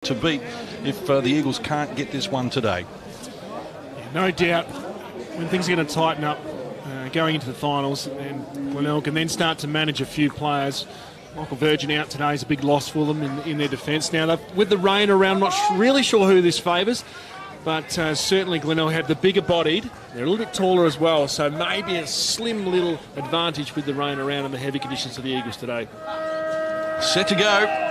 to beat if the Eagles can't get this one today. Yeah, no doubt when things are going to tighten up going into the finals, and Glenelg can then start to manage a few players. Michael Virgin out today is a big loss for them in their defence. Now, with the rain around, not really sure who this favours, but certainly Glenelg have the bigger bodied. They're a little bit taller as well, so maybe a slim little advantage with the rain around and the heavy conditions of the Eagles today. Set to go.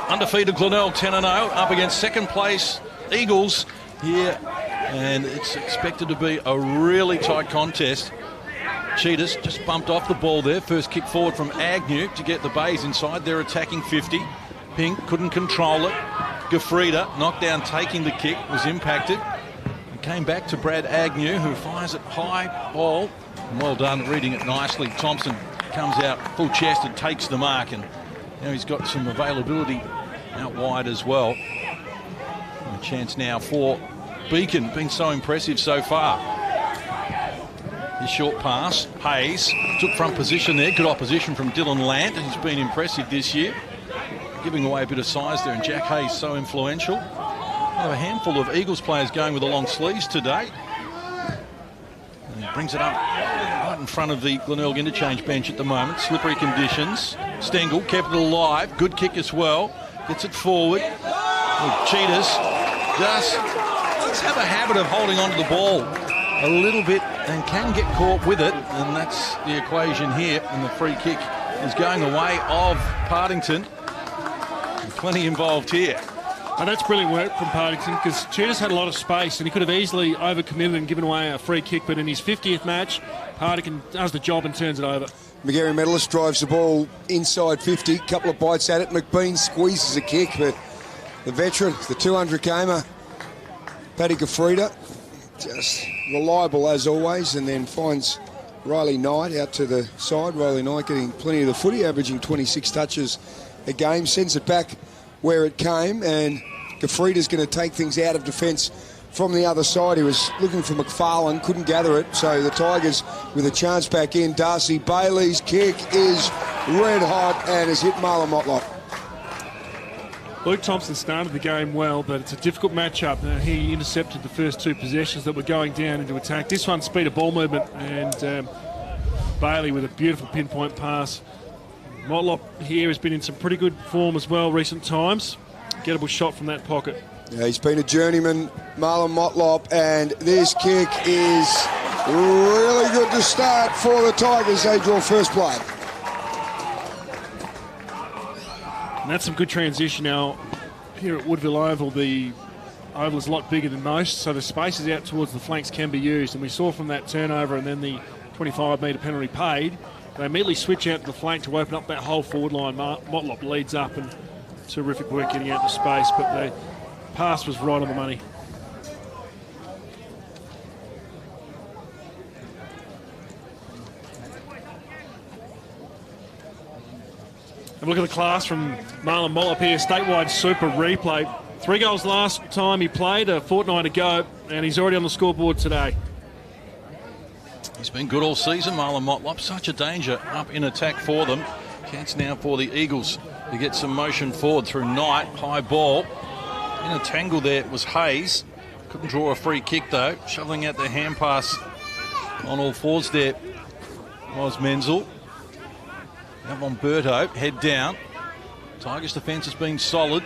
Undefeated Glenelg 10-0 up against second place Eagles here, and it's expected to be a really tight contest. Cheetahs just bumped off the ball there. First kick forward from Agnew to get the Bays inside. They're attacking 50. Pink couldn't control it. Gafrida knocked down taking the kick, was impacted. And came back to Brad Agnew, who fires it high ball. And well done, reading it nicely. Thompson comes out full chested, takes the mark, and now he's got some availability out wide as well. And a chance now for Beacon, been so impressive so far. His short pass, Hayes took front position there. Good opposition from Dylan Lant. He's been impressive this year, giving away a bit of size there, and Jack Hayes so influential. A handful of Eagles players going with the long sleeves today. And he brings it up right in front of the Glenelg interchange bench at the moment. Slippery conditions. Stengel kept it alive. Good kick as well. Gets it forward. The Cheetahs just have a habit of holding onto the ball a little bit and can get caught with it, and that's the equation here, and the free kick is going the way of Partington. Plenty involved here. And that's brilliant work from Partington, because Cheetahs had a lot of space and he could have easily overcommitted and given away a free kick, but in his 50th match, Partington does the job and turns it over. McGarry medalist drives the ball inside 50, couple of bites at it. McBean squeezes a kick, but the veteran, the 200-gamer, Paddy Gafrida, just reliable as always, and then finds Riley Knight out to the side. Riley Knight getting plenty of the footy, averaging 26 touches a game, sends it back where it came, and Gafrida's going to take things out of defence from the other side. He was looking for McFarlane, couldn't gather it, so the Tigers with a chance back in. Darcy Bailey's kick is red hot and has hit Marlon Motlop. Luke Thompson started the game well, but it's a difficult matchup. He intercepted the first two possessions that were going down into attack. This one, speed of ball movement, and Bailey with a beautiful pinpoint pass. Motlop here has been in some pretty good form as well recent times. Gettable shot from that pocket. Yeah, he's been a journeyman, Marlon Motlop, and this kick is really good to start for the Tigers. They draw first blood. And that's some good transition now. Here at Woodville Oval, the oval is a lot bigger than most, so the spaces out towards the flanks can be used. And we saw from that turnover and then the 25-metre penalty paid, they immediately switch out to the flank to open up that whole forward line. Motlop leads up, and terrific work getting out to space, but the pass was right on the money. And look at the class from Marlon Motlop here. Statewide super replay. 3 goals last time he played, a fortnight ago, and he's already on the scoreboard today. He's been good all season, Marlon Motlop. Such a danger up in attack for them. Chance now for the Eagles to get some motion forward through Knight. High ball. In a tangle there was Hayes. Couldn't draw a free kick though. Shoveling out the hand pass on all fours there was Menzel. Now on Berto, head down. Tigers' defence has been solid.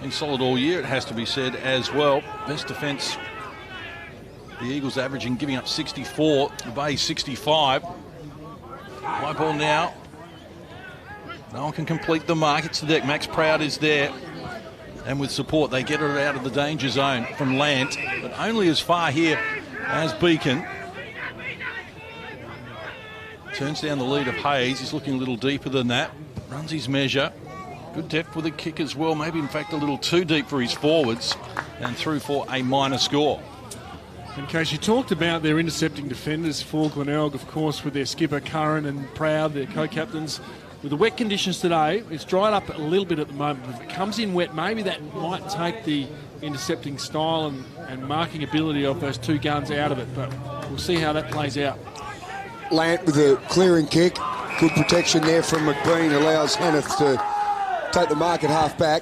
Been solid all year, it has to be said as well. Best defence, the Eagles averaging, giving up 64, the Bay 65. High ball now. No one can complete the mark. It's the deck. Max Proud is there. And with support, they get it out of the danger zone from Lant, but only as far here as Beacon. Turns down the lead of Hayes. He's looking a little deeper than that. Runs his measure. Good depth with a kick as well. Maybe, in fact, a little too deep for his forwards. And through for a minor score. In case you talked about their intercepting defenders for Glenelg, of course, with their skipper Curran and Proud, their co-captains. With the wet conditions today, it's dried up a little bit at the moment. If it comes in wet, maybe that might take the intercepting style and marking ability of those two guns out of it. But we'll see how that plays out. Lant with a clearing kick. Good protection there from McBean. Allows Hanneth to take the mark at half back.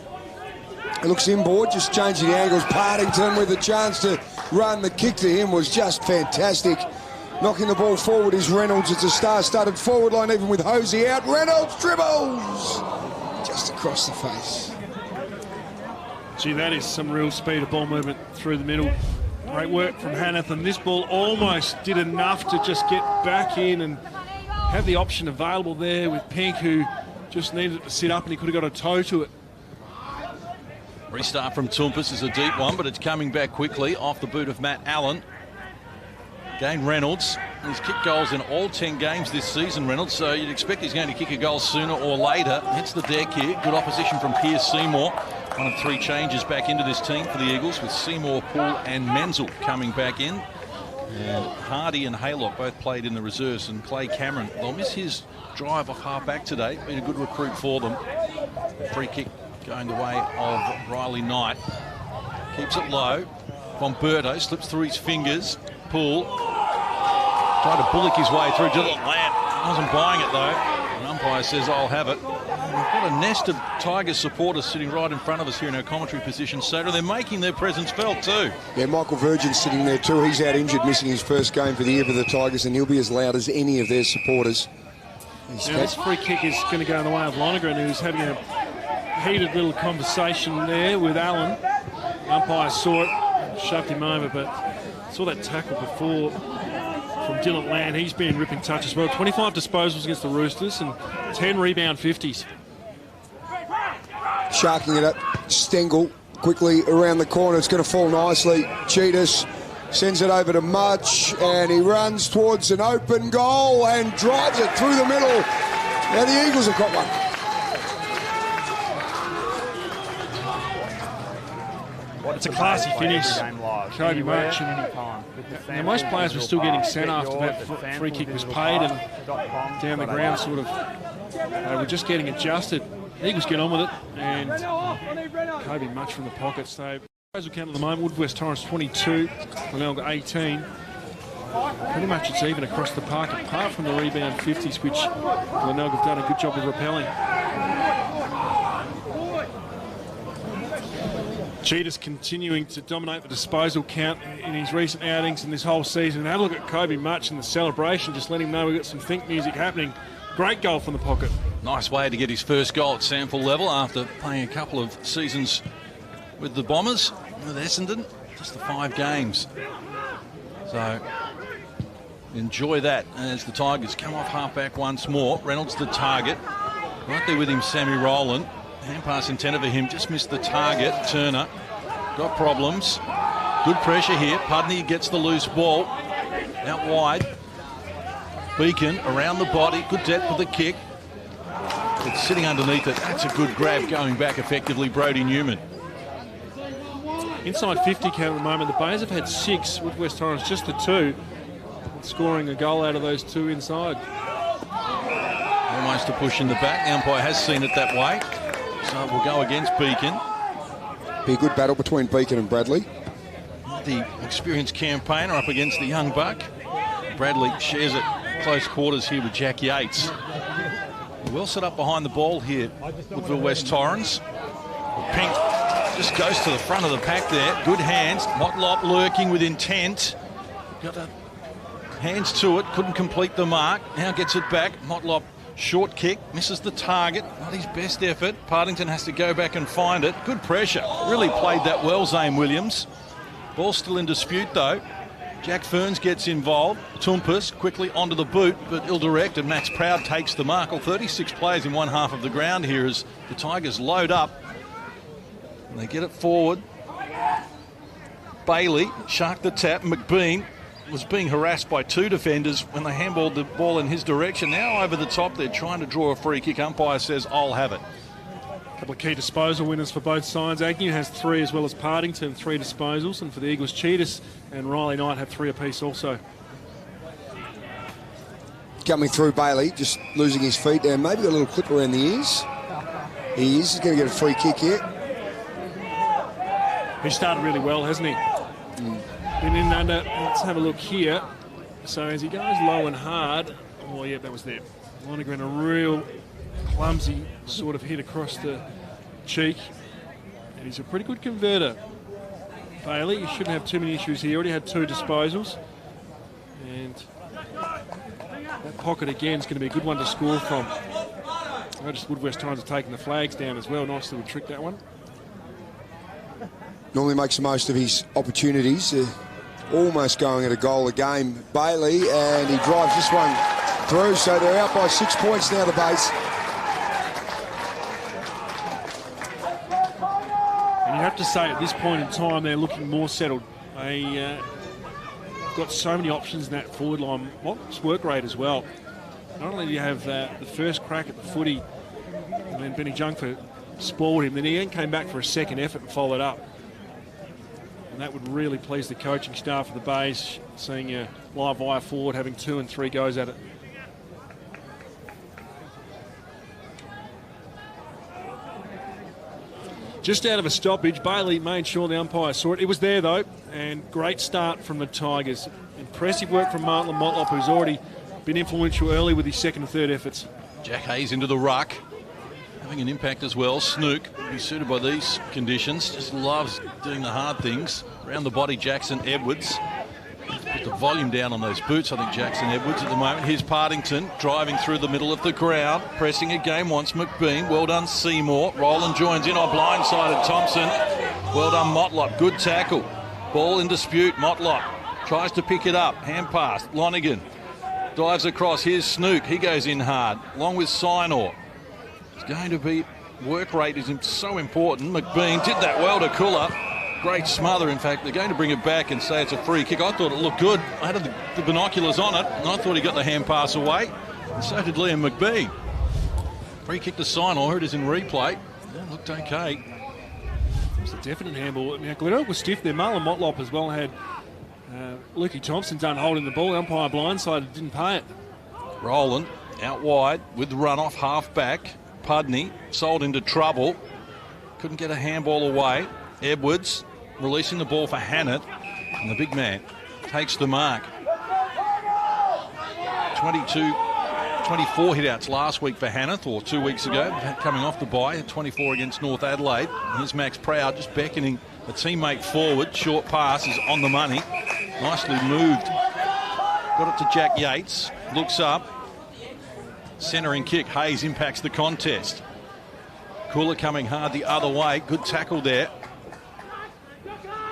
It looks inboard, just changing the angles. Partington with a chance to run. The kick to him was just fantastic. Knocking the ball forward is Reynolds. It's a star-studded forward line, even with Hosey out. Reynolds dribbles! Just across the face. Gee, that is some real speed of ball movement through the middle. Great work from Hanathan. This ball almost did enough to just get back in and have the option available there with Pink, who just needed to sit up and he could have got a toe to it. Restart from Tompus is a deep one, but it's coming back quickly off the boot of Matt Allen. Again, Reynolds. He's kicked goals in all 10 games this season, Reynolds, so you'd expect he's going to kick a goal sooner or later. Hits the deck here. Good opposition from Pierce Seymour. One of 3 changes back into this team for the Eagles, with Seymour, Poole and Menzel coming back in. And Hardy and Haylock both played in the reserves, and Clay Cameron, they'll miss his drive off half-back today. Been a good recruit for them. Free kick going the way of Riley Knight. Keeps it low. Bomberto slips through his fingers. Poole tried to bullock his way through. Dylan Lant wasn't buying it though. The umpire says, I'll have it. We've got a nest of Tigers supporters sitting right in front of us here in our commentary position, so they're making their presence felt too. Yeah, Michael Virgin's sitting there too. He's out injured, missing his first game for the year for the Tigers, and he'll be as loud as any of their supporters. Now, this free kick is going to go in the way of Lonergan, who's having a heated little conversation there with Allen. The umpire saw it, shoved him over, but saw that tackle before from Dylan Land. He's been ripping touch as well. 25 disposals against the Roosters and 10 rebound 50s. Sharking it up. Stengel quickly around the corner. It's going to fall nicely. Cheetahs sends it over to Mutch, and he runs towards an open goal and drives it through the middle. Now the Eagles have got one. It's a classy finish. Kobe Mutch. Now, most players were still getting sent after that free kick was paid, and down the ground sort of they were just getting adjusted. Eagles get on with it, and Kobe Mutch from the pocket. So disposal count at the moment, Woodville Torrens 22, Glenelg 18. Pretty much it's even across the park, apart from the rebound 50s, which Glenelg have done a good job of repelling. Cheetahs continuing to dominate the disposal count in his recent outings in this whole season. And have a look at Kobe Mutch and the celebration, just letting him know we've got some think music happening. Great goal from the pocket. Nice way to get his first goal at SANFL level after playing a couple of seasons with the Bombers, with Essendon, just the 5 games. So enjoy that as the Tigers come off half-back once more. Reynolds the target. Right there with him, Sammy Rowland. Hand pass intended for him, just missed the target. Turner got problems. Good pressure here. Pudney gets the loose ball out wide. Beacon around the body, good depth with the kick. It's sitting underneath it. That's a good grab, going back effectively. Brody Newman. Inside 50 count at the moment. The Bays have had 6 with West Torrens, just the 2. Scoring a goal out of those 2 inside. Almost a push in the back. The umpire has seen it that way. So we'll go against Beacon. Be a good battle between Beacon and Bradley. The experienced campaigner up against the young buck. Bradley shares it close quarters here with Jack Yates. Well set up behind the ball here, Woodville West Torrens. Pink just goes to the front of the pack there. Good hands. Motlop lurking with intent. Got a hands to it, couldn't complete the mark. Now gets it back. Motlop. Short kick, misses the target, not his best effort. Partington has to go back and find it. Good pressure, really played that well, Zane Williams. Ball still in dispute though. Jack Ferns gets involved. Tompus quickly onto the boot, but ill-directed. Max Proud takes the mark. All 36 players in one half of the ground here as the Tigers load up. And they get it forward. Bailey sharked the tap. McBean was being harassed by 2 defenders when they handballed the ball in his direction. Now over the top, they're trying to draw a free kick. Umpire says, I'll have it. A couple of key disposal winners for both sides. Agnew has 3 as well as Partington, 3 disposals. And for the Eagles, Cheetahs and Riley Knight have 3 apiece also. Coming through Bailey, just losing his feet there. Maybe got a little clip around the ears. He's going to get a free kick here. He started really well, hasn't he? Been in under. Let's have a look here. So as he goes low and hard, oh yeah, that was there. Lonergan, a real clumsy sort of hit across the cheek. He's a pretty good converter, Bailey. He shouldn't have too many issues here. He already had 2 disposals. And that pocket again is going to be a good one to score from. Notice Woodwest Times are taking the flags down as well. Nice little trick, that one. Normally makes the most of his opportunities. Almost going at a goal a game, Bailey, and he drives this one through. So they're out by 6 points now, the base. And you have to say at this point in time they're looking more settled. They got so many options in that forward line. What's work rate as well. Not only do you have the first crack at the footy, and then Benny Jungfer spoiled him, then he then came back for a second effort and followed up. And that would really please the coaching staff of the base, seeing a live wire forward having 2 and 3 goes at it. Just out of a stoppage, Bailey made sure the umpire saw it. It was there though, and great start from the Tigers. Impressive work from Martin Motlop, who's already been influential early with his second and third efforts. Jack Hayes into the ruck, having an impact as well. Snook would be suited by these conditions. Just loves doing the hard things. Around the body, Jackson Edwards. Put the volume down on those boots, I think, Jackson Edwards at the moment. Here's Partington driving through the middle of the ground. Pressing again, wants McBean. Well done, Seymour. Rowland joins in on blindsided Thompson. Well done, Motlop. Good tackle. Ball in dispute. Motlop tries to pick it up. Hand pass. Lonigan dives across. Here's Snook. He goes in hard, along with Sinor. It's going to be work rate is so important. McBean did that well to Cooler. Great smother, in fact. They're going to bring it back and say it's a free kick. I thought it looked good. I had the binoculars on it, and I thought he got the hand pass away. And so did Liam McBean. Free kick to Sinor. It is in replay. That looked okay. It's a definite handball. Now, Glenelg was stiff there. Marlon Motlop as well had Lukey Thompson done holding the ball. The umpire blindsided, didn't pay it. Rowland out wide with the run off half back. Pudney sold into trouble. Couldn't get a handball away. Edwards releasing the ball for Hannett, and the big man takes the mark. 24 hit-outs last week for Hannett, or 2 weeks ago, coming off the bye, 24 against North Adelaide. And here's Max Proud just beckoning a teammate forward. Short pass is on the money. Nicely moved. Got it to Jack Yates. Looks up. Centering kick. Hayes impacts the contest. Cooler coming hard the other way. Good tackle there.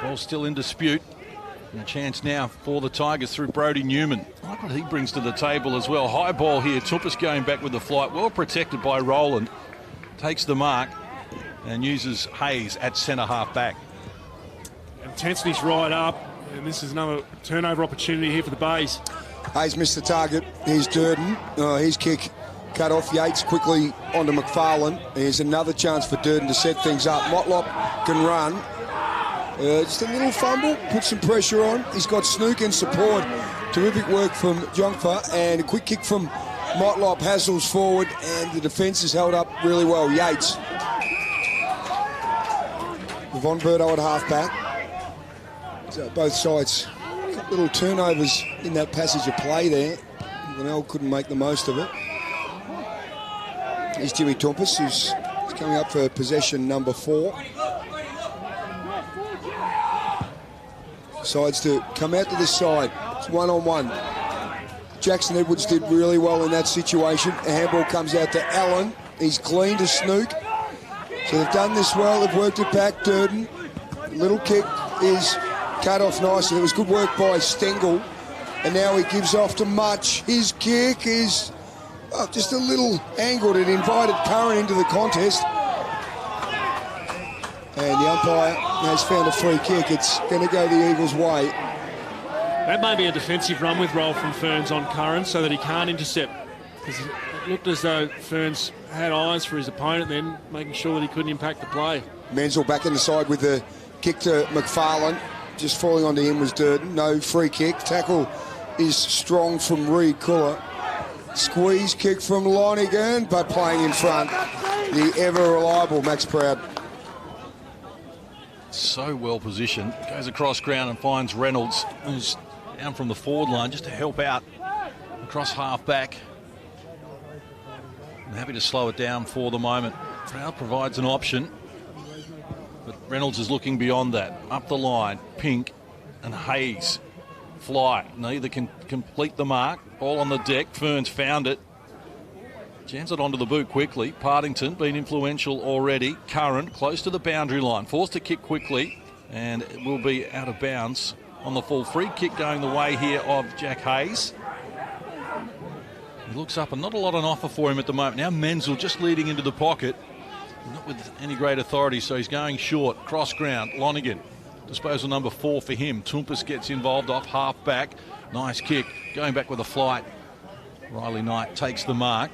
Ball still in dispute. And a chance now for the Tigers through Brodie Newman. I like what he brings to the table as well. High ball here. Tumpus going back with the flight. Well protected by Rowland. Takes the mark and uses Hayes at centre half back. Intensity's right up. And this is another turnover opportunity here for the Bays. Hayes missed the target. Here's Durden. His kick cut off. Yates quickly onto McFarlane. Here's another chance for Durden to set things up. Motlop can run. Just a little fumble, put some pressure on. He's got Snook in support. Terrific work from Jungfer, and a quick kick from Motlop. Hassels forward, and the defence is held up really well. Yates. Von Berto at half-back. So both sides, a couple little turnovers in that passage of play there. Glenelg couldn't make the most of it. Here's Jimmy Tumpus, who's coming up for possession number 4. Decides to come out to this side. It's one-on-one. Jackson Edwards did really well in that situation. A handball comes out to Allen. He's clean to Snook. So they've done this well. They've worked it back. Durden. Little kick is cut off nicely. It was good work by Stengel. And now he gives off to Much. His kick is just a little angled. It invited Curran into the contest. And the umpire has found a free kick. It's going to go the Eagles' way. That may be a defensive run with roll from Ferns on Curran so that he can't intercept. Because it looked as though Ferns had eyes for his opponent then, making sure that he couldn't impact the play. Menzel back in the side with the kick to McFarlane. Just falling onto him was Durden. No free kick. Tackle is strong from Reed Cooler. Squeeze kick from Lonigan, but playing in front. The ever-reliable Max Proud. So well positioned. Goes across ground and finds Reynolds, who's down from the forward line just to help out across half back. I'm happy to slow it down for the moment. Proud provides an option. But Reynolds is looking beyond that. Up the line, Pink and Hayes fly. Neither can complete the mark. Ball on the deck. Ferns found it. Jams it onto the boot quickly. Partington been influential already. Curran close to the boundary line. Forced to kick quickly, and it will be out of bounds on the full. Free kick going the way here of Jack Hayes. He looks up and not a lot on offer for him at the moment. Now Menzel just leading into the pocket. Not with any great authority, so he's going short. Cross ground. Lonigan. Disposal number 4 for him. Toompas gets involved off half back. Nice kick. Going back with a flight. Riley Knight takes the mark.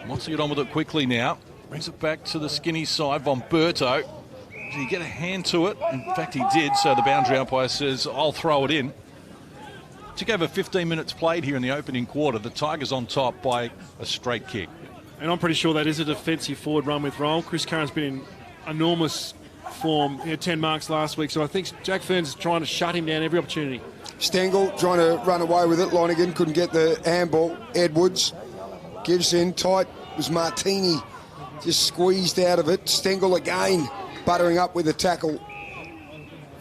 Wants to get on with it quickly now. Brings it back to the skinny side. Von Berto. Did he get a hand to it? In fact, he did. So the boundary umpire says, I'll throw it in. Took over 15 minutes played here in the opening quarter. The Tigers on top by a straight kick. And I'm pretty sure that is a defensive forward run with roll. Chris Curran's been in enormous form. He had 10 marks last week, so I think Jack Ferns is trying to shut him down every opportunity. Stengel trying to run away with it. Lonigan couldn't get the handball. Edwards gives in tight. It was Martini just squeezed out of it. Stengel again buttering up with a tackle.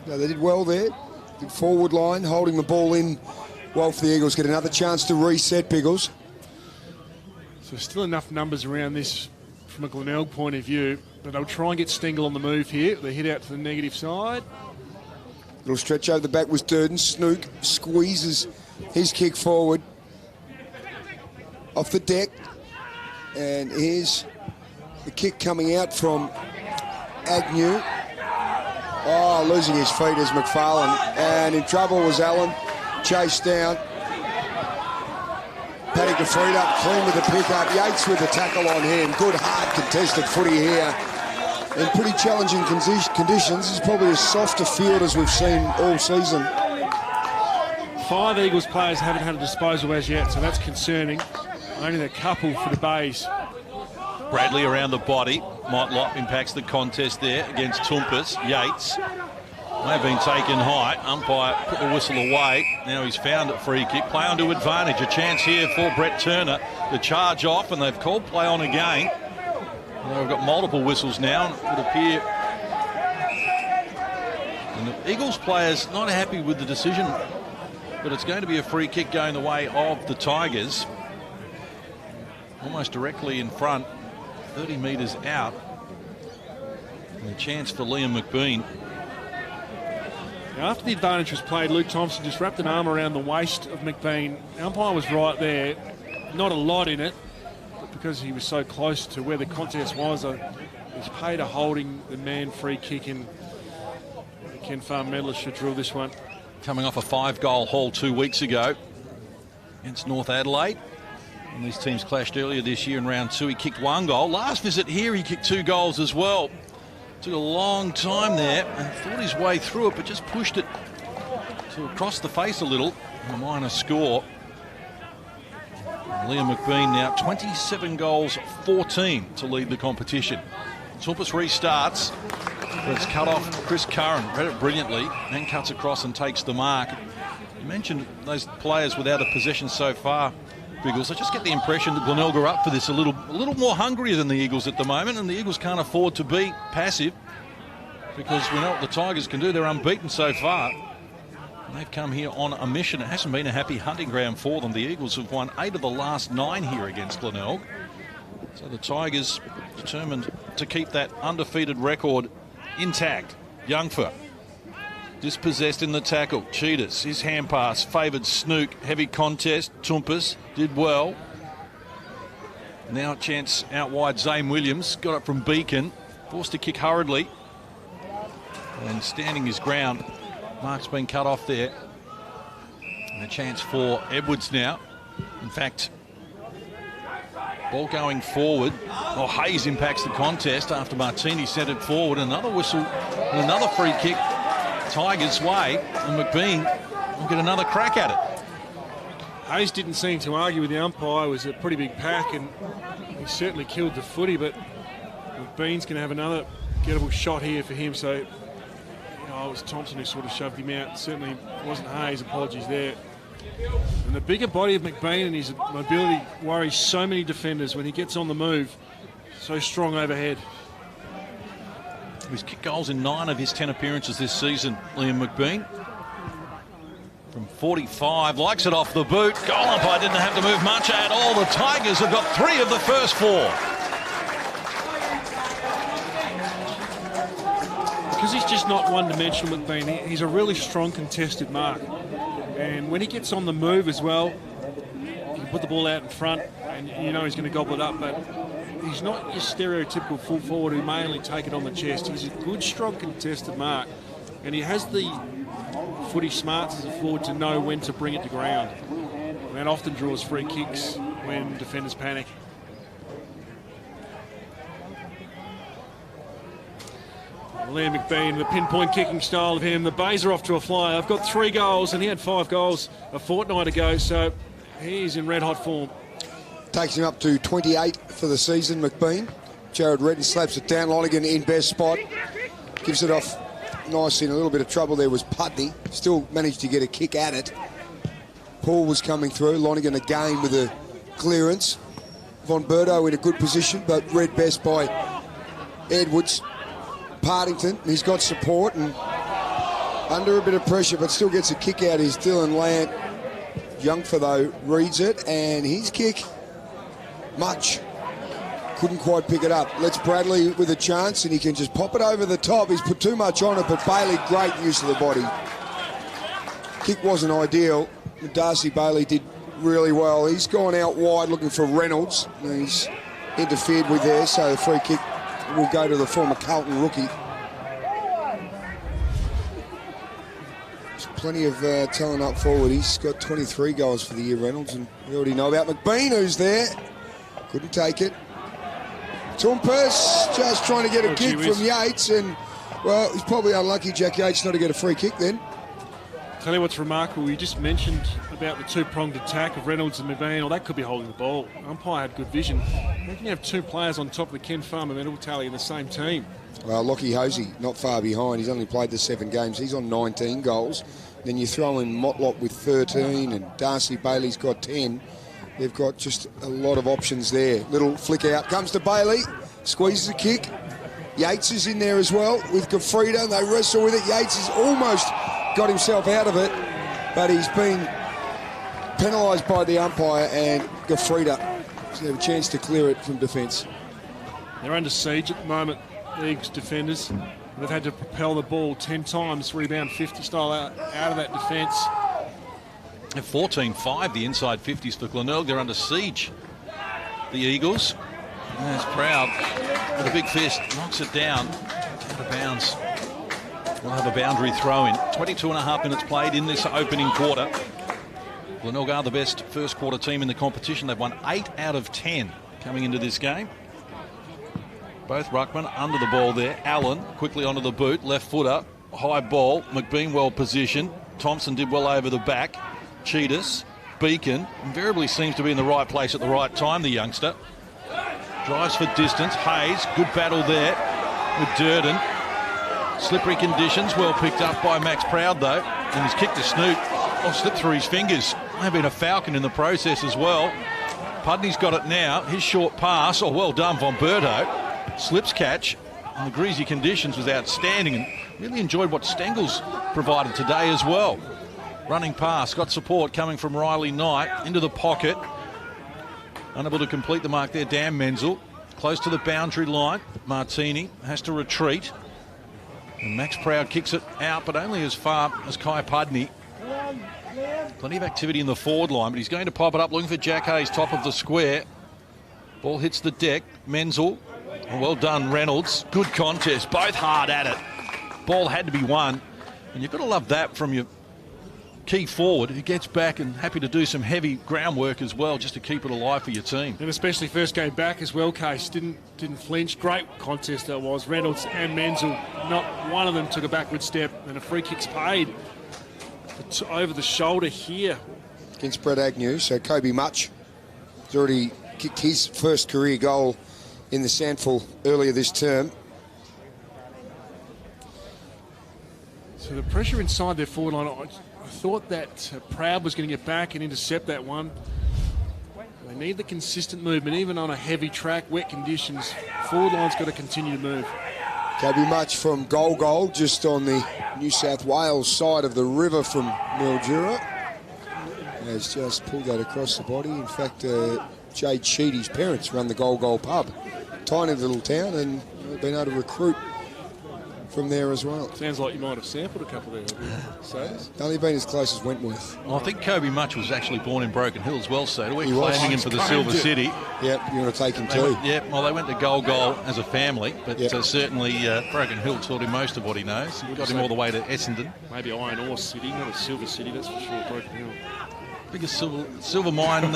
No, they did well there. Good forward line, holding the ball in well for the Eagles. Get another chance to reset, Biggles. So still enough numbers around this from a Glenelg point of view, but they'll try and get Stengel on the move here. They hit out to the negative side. Little stretch over the back was Durden. Snook squeezes his kick forward off the deck. And here's the kick coming out from Agnew. Oh, losing his feet is McFarlane. And in trouble was Allen. Chased down. Paddy Gafrida clean with the pick-up. Yates with the tackle on him. Good, hard, contested footy here. In pretty challenging conditions. It's probably as soft a field as we've seen all season. 5 Eagles players haven't had a disposal as yet, so that's concerning. Only a couple for the Bays. Bradley around the body. Motlop impacts the contest there against Toompas. Yates may have been taken high. Umpire put the whistle away. Now he's found a free kick. Play on to advantage. A chance here for Brett Turner to charge off, and they've called play on again. They've got multiple whistles now, and it would appear. And the Eagles players not happy with the decision, but it's going to be a free kick going the way of the Tigers. Almost directly in front, 30 metres out. And a chance for Liam McBean. Now, after the advantage was played, Luke Thompson just wrapped an arm around the waist of McBean. The umpire was right there. Not a lot in it, but because he was so close to where the contest was, he's paid a holding the man free kick, and the Ken Farm medalist should drill this one. Coming off a 5-goal haul 2 weeks ago against North Adelaide. And these teams clashed earlier this year in round 2. He kicked 1 goal. Last visit here, he kicked 2 goals as well. Took a long time there and thought his way through it, but just pushed it to across the face a little. A minor score. And Liam McBean now 27 goals, 14 to lead the competition. Toompas restarts, but it's cut off. Chris Curran read it brilliantly, then cuts across and takes the mark. You mentioned those players without a possession so far, Biggles. I just get the impression that Glenelg are up for this a little more hungrier than the Eagles at the moment, and the Eagles can't afford to be passive because we know what the Tigers can do. They're unbeaten so far. And they've come here on a mission. It hasn't been a happy hunting ground for them. The Eagles have won 8 of the last 9 here against Glenelg. So the Tigers determined to keep that undefeated record intact. Youngfer dispossessed in the tackle. Cheetahs, his hand pass, favoured Snook. Heavy contest. Toompas did well. Now a chance out wide. Zane Williams got it from Beacon. Forced to kick hurriedly. And standing his ground. Mark's been cut off there. And a chance for Edwards now. In fact, ball going forward. Oh, Hayes impacts the contest after Martini sent it forward. Another whistle and another free kick Tigers' way, and McBean will get another crack at it. Hayes didn't seem to argue with the umpire. It was a pretty big pack, and he certainly killed the footy, but McBean's going to have another gettable shot here for him. So, it was Thompson who sort of shoved him out. Certainly wasn't Hayes. Apologies there. And the bigger body of McBean and his mobility worries so many defenders when he gets on the move. So strong overhead. He's kicked goals in 9 of his 10 appearances this season, Liam McBean. From 45, likes it off the boot. Goal umpire didn't have to move much at all. The Tigers have got 3 of the first 4. Because he's just not one-dimensional, McBean. He's a really strong contested mark. And when he gets on the move as well, you can put the ball out in front and you know he's going to gobble it up. But he's not your stereotypical full forward who may only take it on the chest. He's a good, strong contested mark. And he has the footy smarts as a forward to know when to bring it to ground. And that often draws free kicks when defenders panic. Liam McBean, the pinpoint kicking style of him. The Bays are off to a flyer. I've got 3 goals, and he had 5 goals a fortnight ago, so he's in red-hot form. Takes him up to 28 for the season, McBean. Jared Redden slaps it down. Lonergan in best spot. Gives it off nice. In a little bit of trouble there was Pudney. Still managed to get a kick at it. Paul was coming through. Lonergan again with a clearance. Von Berto in a good position, but read best by Edwards. Partington, he's got support and under a bit of pressure, but still gets a kick out is Dylan Lant. Youngfer, though, reads it, and his kick, much. Couldn't quite pick it up. Let's Bradley with a chance, and he can just pop it over the top. He's put too much on it, but Bailey, great use of the body. Kick wasn't ideal. Darcy Bailey did really well. He's gone out wide looking for Reynolds. He's interfered with there, so the free kick will go to the former Carlton rookie. There's plenty of talent up forward. He's got 23 goals for the year, Reynolds, and we already know about McBean, who's there. Couldn't take it. Tompers just trying to get a kick from Yates, and, well, he's probably unlucky, Jack Yates, not to get a free kick then. Tell you what's remarkable, you just mentioned about the 2-pronged attack of Reynolds and McBean. Well, that could be holding the ball. Umpire had good vision. How can you have 2 players on top of the Ken Farmer medal tally in the same team? Well, Lockie Hosey not far behind. He's only played the 7 games. He's on 19 goals. Then you throw in Motlop with 13 and Darcy Bailey's got 10. They've got just a lot of options there. Little flick out. Comes to Bailey. Squeezes a kick. Yates is in there as well with Gafrida. They wrestle with it. Yates has almost got himself out of it, but he's been penalised by the umpire, and Gafrida has had a chance to clear it from defence. They're under siege at the moment, the Eagles defenders. They've had to propel the ball 10 times, rebound 50 style out of that defence. At 14-5, the inside 50s for Glenelg. They're under siege, the Eagles. That's Proud with a big fist, knocks it down, out of bounds. We'll have a boundary throw in. 22.5 minutes played in this opening quarter. Glenelg are the best first quarter team in the competition. They've won 8 out of 10 coming into this game. Both ruckmen under the ball there. Allen quickly onto the boot, left footer, high ball. McBean well positioned. Thompson did well over the back. Cheetahs, Beacon invariably seems to be in the right place at the right time, the youngster. Drives for distance. Hayes, good battle there with Durden. Slippery conditions, well picked up by Max Proud though, and he's kicked a snoot. Oh, slipped through his fingers. May have been a falcon in the process as well. Pudney's got it now. His short pass, oh well done, Von Berto. Slips catch, and the greasy conditions was outstanding, and really enjoyed what Stengel's provided today as well. Running pass, got support coming from Riley Knight into the pocket. Unable to complete the mark there, Dan Menzel. Close to the boundary line. Martini has to retreat. And Max Proud kicks it out, but only as far as Kai Pudney. Plenty of activity in the forward line, but he's going to pop it up, looking for Jack Hayes, top of the square. Ball hits the deck. Menzel. Well done, Reynolds. Good contest, both hard at it. Ball had to be won. And you've got to love that from your key forward who gets back and happy to do some heavy groundwork as well just to keep it alive for your team. And especially first game back as well, Case. Didn't flinch. Great contest that was. Reynolds and Menzel, not one of them took a backward step, and a free kick's paid over the shoulder here. Against Brett Agnew, so Kobe Much has already kicked his first career goal in the SANFL earlier this term. So the pressure inside their forward line, I thought that Proud was going to get back and intercept that one. They need the consistent movement, even on a heavy track, wet conditions. Forward line's got to continue to move. Kobe Much from Glenelg, just on the New South Wales side of the river from Mildura. Has just pulled that across the body. In fact, Jade Sheedy's parents run the Glenelg pub. Tiny little town, and they've been able to recruit from there as well. Sounds like you might have sampled a couple there. Only been as close as Wentworth. Well, I think Kobe Much was actually born in Broken Hill as well, so we're He was. claiming him for the Silver City. Yep, you want to take him too. Well, they went to Glenelg as a family, but certainly Broken Hill taught him most of what he knows. Got him all the way to Essendon. Maybe Iron Ore City, not a Silver City, that's for sure, Broken Hill. Biggest silver mine in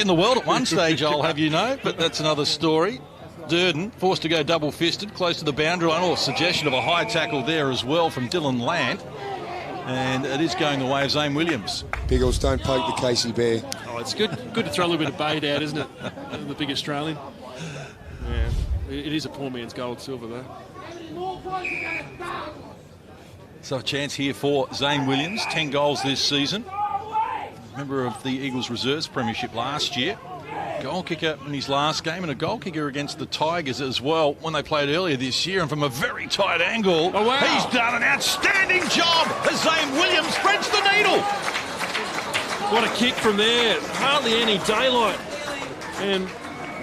the world at one stage, I'll have you know, but that's another story. Durden forced to go double-fisted, close to the boundary line. Suggestion of a high tackle there as well from Dylan Land. And it is going the way of Zane Williams. Biggles, don't poke the Casey Bear. Oh, it's good to throw a little bit of bait out, isn't it? The big Australian. Yeah, it is a poor man's gold silver, though. So a chance here for Zane Williams. 10 goals this season. Member of the Eagles Reserves Premiership last year. Goal kicker in his last game, and a goal kicker against the Tigers as well when they played earlier this year, and from a very tight angle. Oh, wow. He's done an outstanding job as Zane Williams threads the needle. What a kick from there. Hardly any daylight. And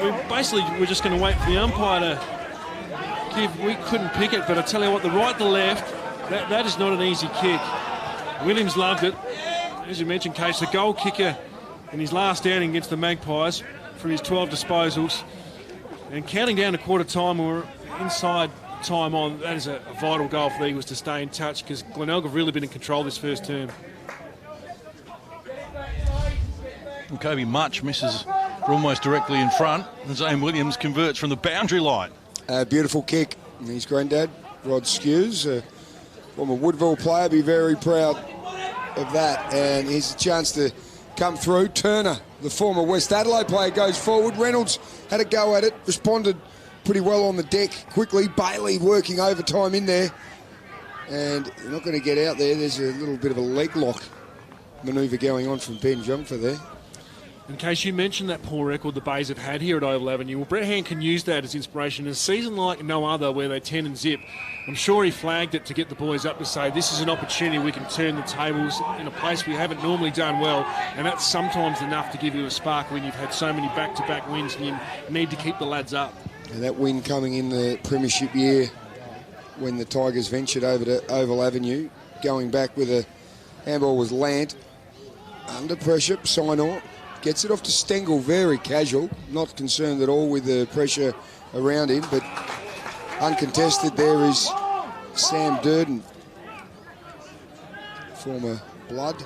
we're just going to wait for the umpire to give. We couldn't pick it, but I tell you what, the right to left, that is not an easy kick. Williams loved it. As you mentioned, Case, the goal kicker in his last outing against the Magpies from his 12 disposals. And counting down to quarter time, we're inside time on. That is a vital goal for the Eagles to stay in touch, because Glenelg have really been in control this first term. And Kobe Much misses almost directly in front. And Zane Williams converts from the boundary line. Beautiful kick. And his granddad, Rod Skews, former Woodville player, be very proud of that. And here's a chance to come through. Turner, the former West Adelaide player, goes forward. Reynolds had a go at it, responded pretty well on the deck quickly. Bailey working overtime in there. And you're not going to get out there. There's a little bit of a leg lock manoeuvre going on from Ben Jumper there. In case you mentioned that poor record the Bays have had here at Oval Avenue, well, Brett Hand can use that as inspiration. In a season like no other where they 10 and zip, I'm sure he flagged it to get the boys up to say this is an opportunity we can turn the tables in a place we haven't normally done well, and that's sometimes enough to give you a spark when you've had so many back-to-back wins and you need to keep the lads up. And that win coming in the premiership year when the Tigers ventured over to Oval Avenue, going back with a handball was Lant, under pressure, sign-on. Gets it off to Stengel, very casual, not concerned at all with the pressure around him, but uncontested there is Sam Durden, former Blood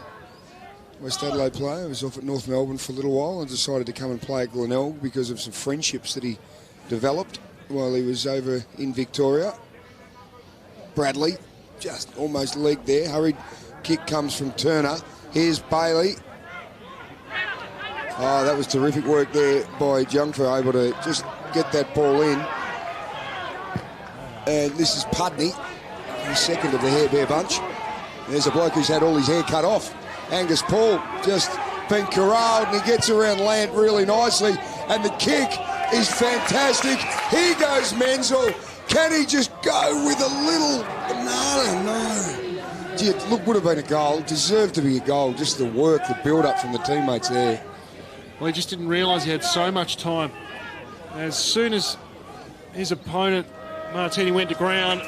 West Adelaide player, was off at North Melbourne for a little while and decided to come and play at Glenelg because of some friendships that he developed while he was over in Victoria. Bradley, just almost legged there, hurried kick comes from Turner. Here's Bailey. Oh, that was terrific work there by Jungfer, able to just get that ball in. And this is Pudney, the second of the Hair Bear bunch. There's a bloke who's had all his hair cut off. Angus Paul just been corralled, and he gets around Lant really nicely. And the kick is fantastic. Here goes Menzel. Can he just go with a little banana? No. Gee, it would have been a goal. Deserved to be a goal. Just the work, the build-up from the teammates there. Well, he just didn't realise he had so much time. As soon as his opponent, Martini, went to ground,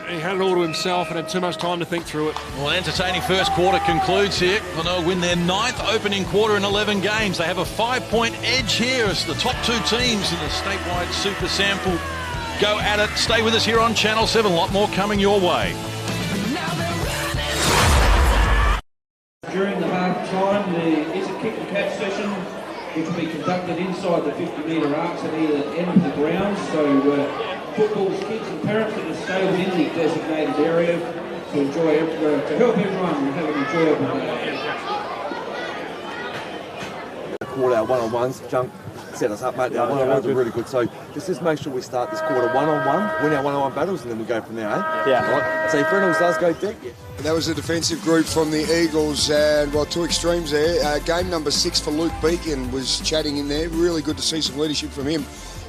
he had it all to himself and had too much time to think through it. Well, entertaining first quarter concludes here. Glenelg win their 9th opening quarter in 11 games. They have a 5-point edge here as the top two teams in the statewide Super SANFL go at it. Stay with us here on Channel 7. A lot more coming your way. During the half time, there is a kick and catch session which will be conducted inside the 50-metre arcs at either end of the ground. So football's kids and parents are to stay within the designated area to enjoy, to help everyone have an enjoyable day. Quarter our one-on-ones, Junk set us up, mate. Our one-on-ones are really good. So just make sure we start this quarter one-on-one, win our one-on-one battles, and then we'll go from there, eh? Yeah. Right? So if Reynolds does go deep, That was a defensive group from the Eagles, and well, two extremes there. Game number 6 for Luke Beacon was chatting in there. Really good to see some leadership from him.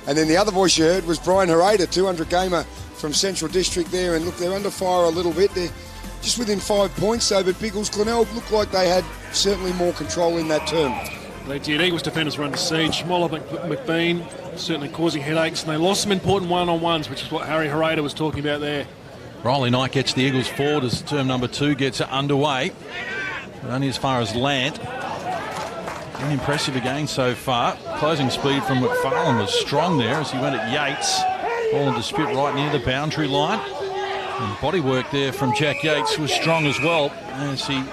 And then the other voice you heard was Brian Hereda, 200 gamer from Central District there. And look, they're under fire a little bit. They're just within 5 points though, but Biggles, Glenelg looked like they had certainly more control in that term. They did. Eagles defenders were under siege. Moller McBean certainly causing headaches, and they lost some important one-on-ones, which is what Harry Hereda was talking about there. Riley Knight gets the Eagles forward as term number 2 gets underway. But only as far as Lant. Been impressive again so far. Closing speed from McFarlane was strong there as he went at Yates. Ball in dispute right near the boundary line. And body work there from Jack Yates was strong as well as he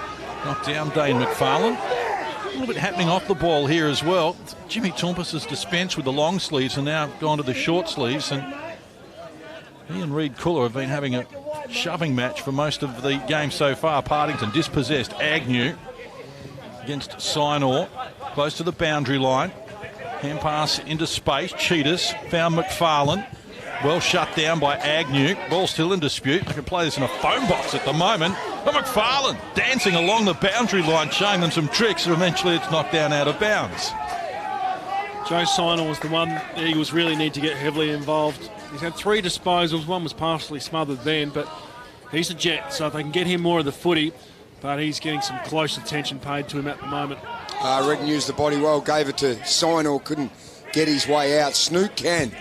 knocked down Dane McFarlane. A little bit happening off the ball here as well. Jimmy Tompus has dispensed with the long sleeves and now gone to the short sleeves. And he and Reed Cooler have been having a shoving match for most of the game so far. Partington dispossessed Agnew against Sinor, close to the boundary line. Hand pass into space. Cheetahs found McFarlane. Well shut down by Agnew. Ball still in dispute. They can play this in a phone box at the moment. But McFarlane dancing along the boundary line, showing them some tricks, and eventually it's knocked down out of bounds. Joe Sinor was the one the Eagles really need to get heavily involved. He's had 3 disposals. One was partially smothered then, but he's a jet, so if they can get him more of the footy, but he's getting some close attention paid to him at the moment. Redden used the body well, gave it to Sinor, couldn't get his way out. Snook can.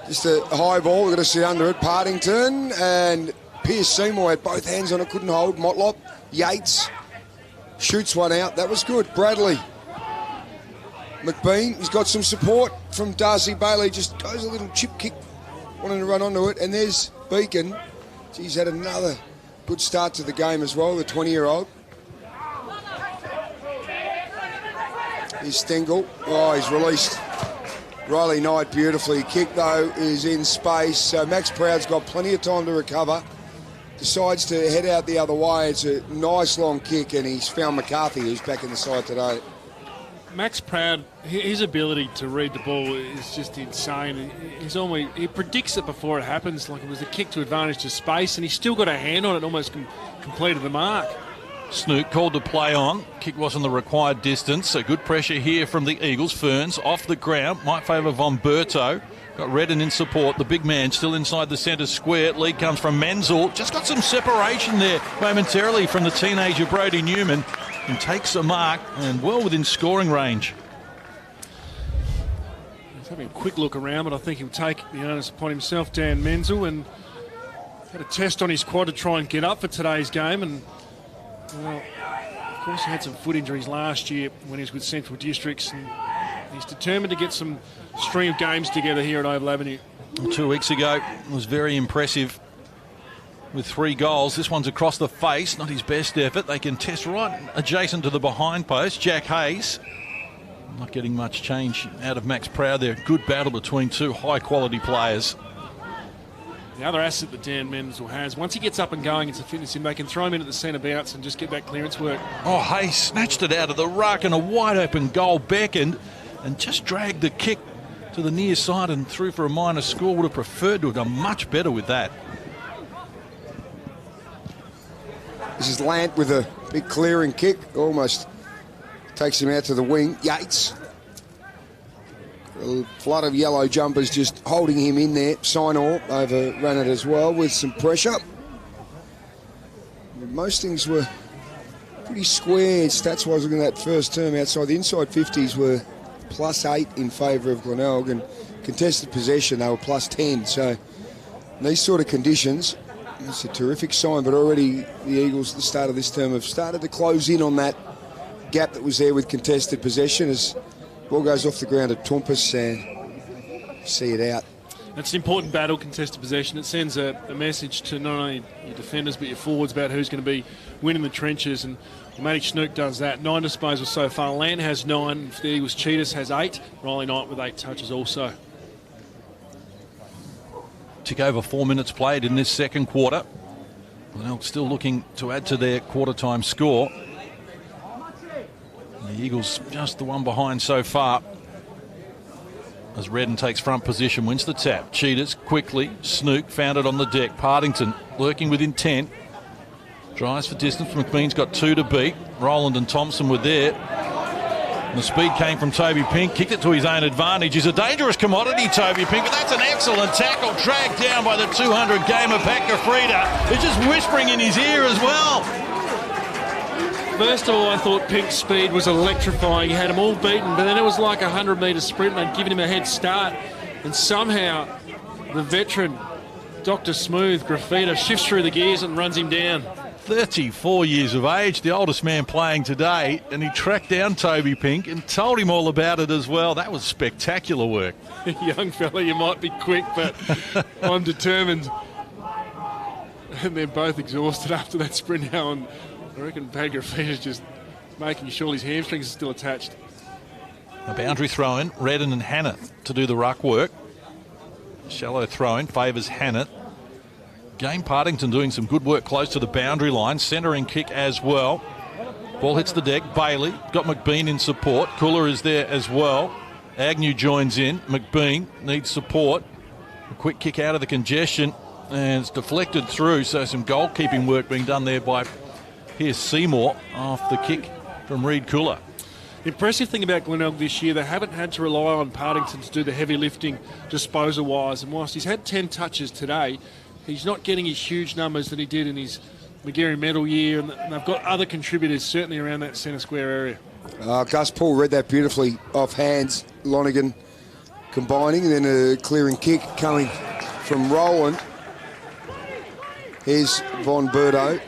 Just a high ball, we're going to sit under it. Partington and Pierce Seymour had both hands on it, couldn't hold. Motlop, Yates shoots one out, that was good. Bradley, McBean, he's got some support from Darcy Bailey, just goes a little chip kick, wanting to run onto it. And there's Beacon. He's had another good start to the game as well, the 20-year-old. Here's Stengel. Oh, he's released Riley Knight beautifully. Kick, though, is in space. So Max Proud's got plenty of time to recover. Decides to head out the other way. It's a nice long kick, and he's found McCarthy, who's back in the side today. Max Proud, his ability to read the ball is just insane. He predicts it before it happens, like it was a kick to advantage to space, and he's still got a hand on it and almost completed the mark. Snook called to play on. Kick wasn't the required distance, so good pressure here from the Eagles. Ferns off the ground, might favour Von Berto. Got Redden in support. The big man still inside the centre square. Lead comes from Menzel. Just got some separation there momentarily from the teenager Brody Newman, and takes a mark and well within scoring range. He's having a quick look around, but I think he'll take the onus upon himself, Dan Menzel, and had a test on his quad to try and get up for today's game. And well, of course, he had some foot injuries last year when he was with Central Districts, and he's determined to get some string of games together here at Oval Avenue. 2 weeks ago, was very impressive with 3 goals. This one's across the face, not his best effort. They can test right adjacent to the behind post. Jack Hayes, not getting much change out of Max Proud there. Good battle between 2 high-quality players. The other asset that Dan Menzel has, once he gets up and going, it's a fitness in. They can throw him in at the centre bounce and just get that clearance work. Oh, Hayes snatched it out of the ruck, and a wide-open goal beckoned and just dragged the kick to the near side and through for a minor score. Would have preferred to have done much better with that. This is Lant with a big clearing kick. Almost takes him out to the wing. Yates. A flood of yellow jumpers just holding him in there. Sinor overran it as well with some pressure. Most things were pretty square stats-wise looking at that first term outside. The inside 50s were +8 in favour of Glenelg, and contested possession, they were +10. So in these sort of conditions, it's a terrific sign, but already the Eagles at the start of this term have started to close in on that gap that was there with contested possession as ball goes off the ground at Tompus and see it out. It's an important battle, contested possession. It sends a message to not only your defenders but your forwards about who's going to be winning the trenches, and Matic Snook does that. 9 disposals so far. Land has 9. For the Eagles, Cheetahs has 8. Riley Knight with 8 touches also. Tick over 4 minutes played in this second quarter. Well, still looking to add to their quarter-time score. The Eagles just the one behind so far. As Redden takes front position, wins the tap. Cheetahs quickly. Snook found it on the deck. Partington lurking with intent. Drives for distance. McBean's got 2 to beat. Rowland and Thompson were there. And the speed came from Toby Pink, kicked it to his own advantage. He's a dangerous commodity, Toby Pink, but that's an excellent tackle, dragged down by the 200 gamer Packer Frida. He's just whispering in his ear as well. First of all, I thought Pink's speed was electrifying. He had them all beaten, but then it was like a 100-metre sprint and they'd given him a head start. And somehow the veteran, Dr. Smooth, Graffita, shifts through the gears and runs him down. 34 years of age, the oldest man playing today, and he tracked down Toby Pink and told him all about it as well. That was spectacular work. Young fella, you might be quick, but I'm determined. And they're both exhausted after that sprint now, and I reckon Packer Frita's just making sure his hamstrings are still attached. A boundary throw-in, Redden and Hannah to do the ruck work. Shallow throw-in favours Hannah. Game Partington doing some good work close to the boundary line. Centering kick as well. Ball hits the deck. Bailey got McBean in support. Cooler is there as well. Agnew joins in. McBean needs support. A quick kick out of the congestion and it's deflected through. So some goalkeeping work being done there by Pierce Seymour off the kick from Reed Cooler. The impressive thing about Glenelg this year, they haven't had to rely on Partington to do the heavy lifting disposal-wise. And whilst he's had 10 touches today, he's not getting his huge numbers that he did in his McGarry medal year, and they've got other contributors certainly around that centre square area. Gus Paul read that beautifully off hands. Lonergan combining, and then a clearing kick coming from Roland. Here's Von Berto.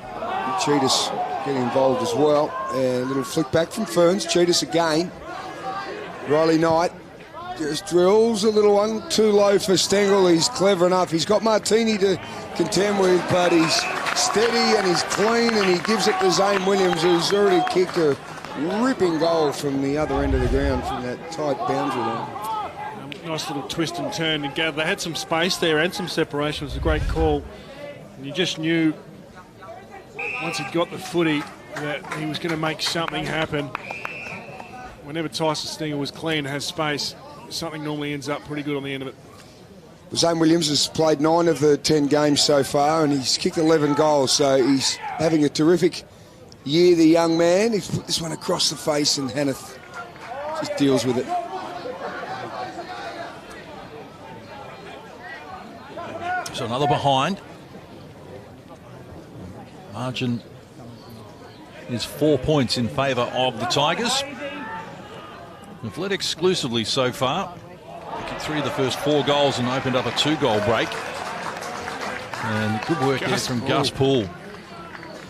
Cheetahs getting involved as well. And a little flick back from Ferns. Cheetahs again. Riley Knight just drills a little one too low for Stengel. He's clever enough. He's got Martini to contend with, but he's steady and he's clean, and he gives it to Zane Williams, who's already kicked a ripping goal from the other end of the ground from that tight boundary line. Nice little twist and turn. And they had some space there and some separation. It was a great call. And you just knew once he'd got the footy that he was going to make something happen. Whenever Tyson Stengel was clean and has space, something normally ends up pretty good on the end of it. Zane Williams has played 9 of the 10 games so far, and he's kicked 11 goals, so he's having a terrific year, the young man. He's put this one across the face, and Hanneth just deals with it. So another behind. Margin is 4 points in favour of the Tigers. We've led exclusively so far. They kicked 3 of the first 4 goals and opened up a 2-goal break. And good work there from Gus Poole.